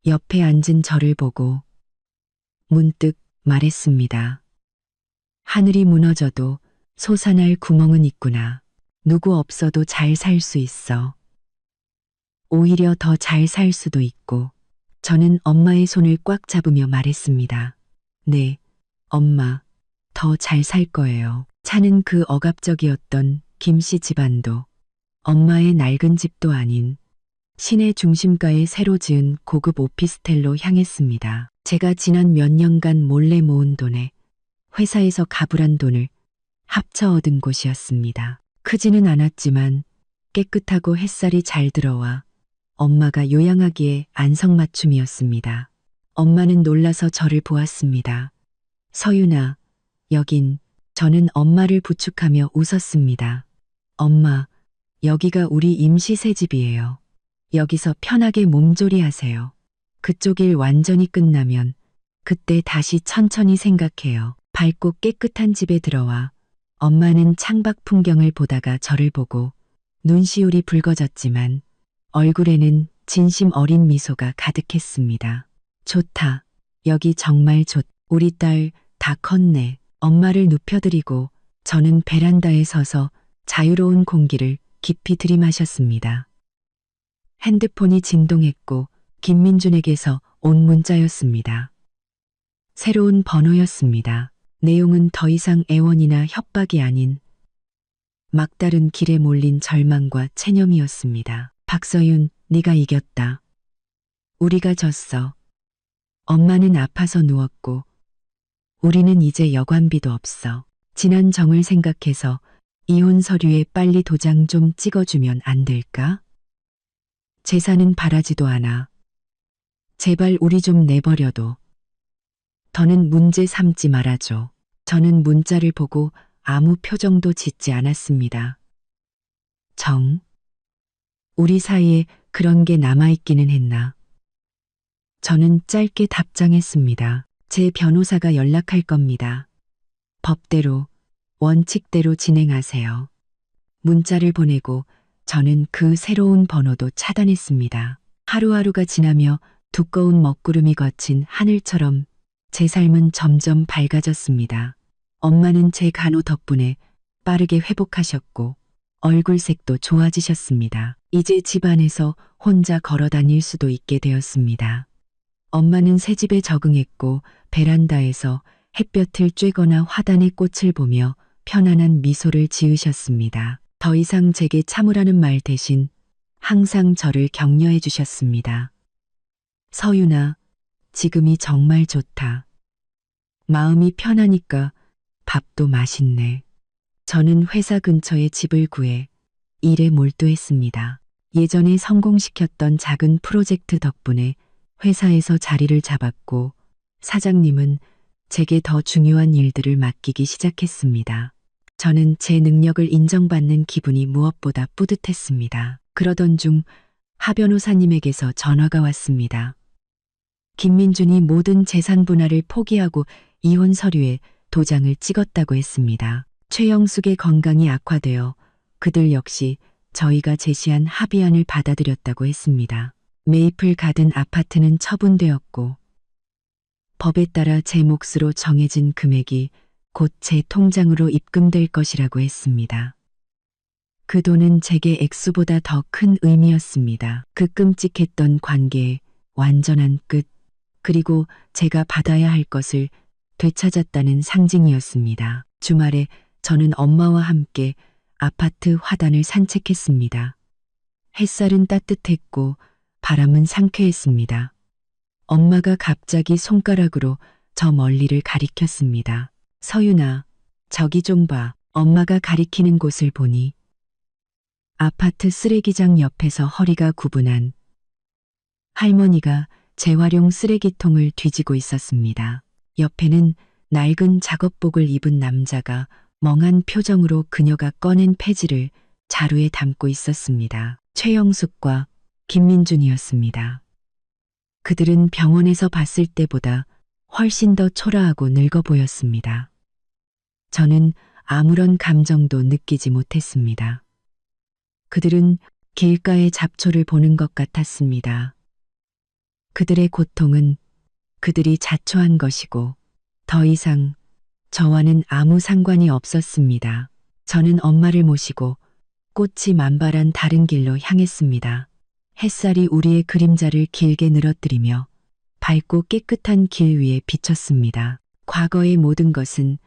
옆에 앉은 저를 보고 문득 말했습니다. 하늘이 무너져도 솟아날 구멍은 있구나. 누구 없어도 잘 살 수 있어. 오히려 더 잘 살 수도 있고. 저는 엄마의 손을 꽉 잡으며 말했습니다. 네, 엄마, 더 잘 살 거예요. 차는 그 억압적이었던 김씨 집안도 엄마의 낡은 집도 아닌 시내 중심가에 새로 지은 고급 오피스텔로 향했습니다. 제가 지난 몇 년간 몰래 모은 돈에 회사에서 가불한 돈을 합쳐 얻은 곳이었습니다. 크지는 않았지만 깨끗하고 햇살이 잘 들어와 엄마가 요양하기에 안성맞춤이었습니다. 엄마는 놀라서 저를 보았습니다. 서윤아, 여긴. 저는 엄마를 부축하며 웃었습니다. 엄마, 여기가 우리 임시 새집이에요. 여기서 편하게 몸조리 하세요. 그쪽 일 완전히 끝나면 그때 다시 천천히 생각해요. 밝고 깨끗한 집에 들어와 엄마는 창밖 풍경을 보다가 저를 보고 눈시울이 붉어졌지만 얼굴에는 진심 어린 미소가 가득했습니다. 좋다. 여기 정말 우리 딸 다 컸네. 엄마를 눕혀드리고 저는 베란다에 서서 자유로운 공기를 깊이 들이마셨습니다. 핸드폰이 진동했고 김민준에게서 온 문자였습니다. 새로운 번호였습니다. 내용은 더 이상 애원이나 협박이 아닌 막다른 길에 몰린 절망과 체념이었습니다. 박서윤, 네가 이겼다. 우리가 졌어. 엄마는 아파서 누웠고 우리는 이제 여관비도 없어. 지난 정을 생각해서 이혼 서류에 빨리 도장 좀 찍어주면 안 될까? 재산은 바라지도 않아. 제발 우리 좀 내버려둬. 더는 문제 삼지 말아줘. 저는 문자를 보고 아무 표정도 짓지 않았습니다. 우리 사이에 그런 게 남아있기는 했나? 저는 짧게 답장했습니다. 제 변호사가 연락할 겁니다. 법대로, 원칙대로 진행하세요. 문자를 보내고 저는 그 새로운 번호도 차단했습니다. 하루하루가 지나며 두꺼운 먹구름이 거친 하늘처럼 제 삶은 점점 밝아졌습니다. 엄마는 제 간호 덕분에 빠르게 회복하셨고 얼굴색도 좋아지셨습니다. 이제 집안에서 혼자 걸어 다닐 수도 있게 되었습니다. 엄마는 새 집에 적응했고 베란다에서 햇볕을 쬐거나 화단의 꽃을 보며 편안한 미소를 지으셨습니다. 더 이상 제게 참으라는 말 대신 항상 저를 격려해 주셨습니다. 서윤아, 지금이 정말 좋다. 마음이 편하니까 밥도 맛있네. 저는 회사 근처에 집을 구해 일에 몰두했습니다. 예전에 성공시켰던 작은 프로젝트 덕분에 회사에서 자리를 잡았고 사장님은 제게 더 중요한 일들을 맡기기 시작했습니다. 저는 제 능력을 인정받는 기분이 무엇보다 뿌듯했습니다. 그러던 중 하 변호사님에게서 전화가 왔습니다. 김민준이 모든 재산 분할을 포기하고 이혼 서류에 도장을 찍었다고 했습니다. 최영숙의 건강이 악화되어 그들 역시 저희가 제시한 합의안을 받아들였다고 했습니다. 메이플 가든 아파트는 처분되었고 법에 따라 제 몫으로 정해진 금액이 곧 제 통장으로 입금될 것이라고 했습니다. 그 돈은 제게 액수보다 더 큰 의미였습니다. 그 끔찍했던 관계의 완전한 끝, 그리고 제가 받아야 할 것을 되찾았다는 상징이었습니다. 주말에 저는 엄마와 함께 아파트 화단을 산책했습니다. 햇살은 따뜻했고 바람은 상쾌했습니다. 엄마가 갑자기 손가락으로 저 멀리를 가리켰습니다. 서윤아, 저기 좀 봐. 엄마가 가리키는 곳을 보니 아파트 쓰레기장 옆에서 허리가 구분한 할머니가 재활용 쓰레기통을 뒤지고 있었습니다. 옆에는 낡은 작업복을 입은 남자가 멍한 표정으로 그녀가 꺼낸 폐지를 자루에 담고 있었습니다. 최영숙과 김민준이었습니다. 그들은 병원에서 봤을 때보다 훨씬 더 초라하고 늙어 보였습니다. 저는 아무런 감정도 느끼지 못했습니다. 그들은 길가의 잡초를 보는 것 같았습니다. 그들의 고통은 그들이 자초한 것이고 더 이상 저와는 아무 상관이 없었습니다. 저는 엄마를 모시고 꽃이 만발한 다른 길로 향했습니다. 햇살이 우리의 그림자를 길게 늘어뜨리며 밝고 깨끗한 길 위에 비쳤습니다. 과거의 모든 것은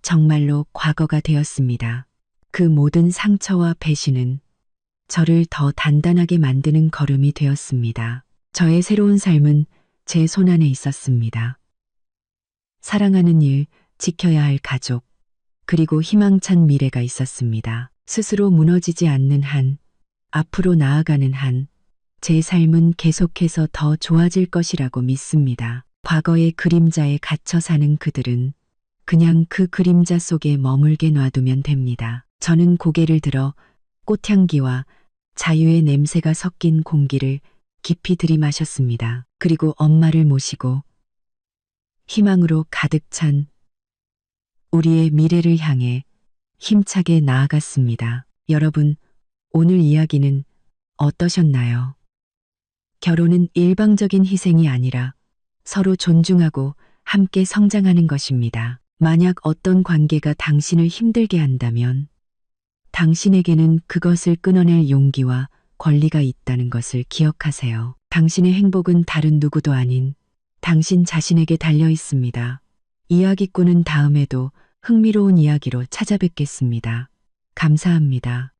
정말로 과거가 되었습니다. 그 모든 상처와 배신은 저를 더 단단하게 만드는 걸음이 되었습니다. 저의 새로운 삶은 제 손안에 있었습니다. 사랑하는 일, 지켜야 할 가족, 그리고 희망찬 미래가 있었습니다. 스스로 무너지지 않는 한, 앞으로 나아가는 한, 제 삶은 계속해서 더 좋아질 것이라고 믿습니다. 과거의 그림자에 갇혀 사는 그들은 그냥 그 그림자 속에 머물게 놔두면 됩니다. 저는 고개를 들어 꽃향기와 자유의 냄새가 섞인 공기를 깊이 들이마셨습니다. 그리고 엄마를 모시고 희망으로 가득 찬 우리의 미래를 향해 힘차게 나아갔습니다. 여러분, 오늘 이야기는 어떠셨나요? 결혼은 일방적인 희생이 아니라 서로 존중하고 함께 성장하는 것입니다. 만약 어떤 관계가 당신을 힘들게 한다면 당신에게는 그것을 끊어낼 용기와 권리가 있다는 것을 기억하세요. 당신의 행복은 다른 누구도 아닌 당신 자신에게 달려 있습니다. 이야기꾼은 다음에도 흥미로운 이야기로 찾아뵙겠습니다. 감사합니다.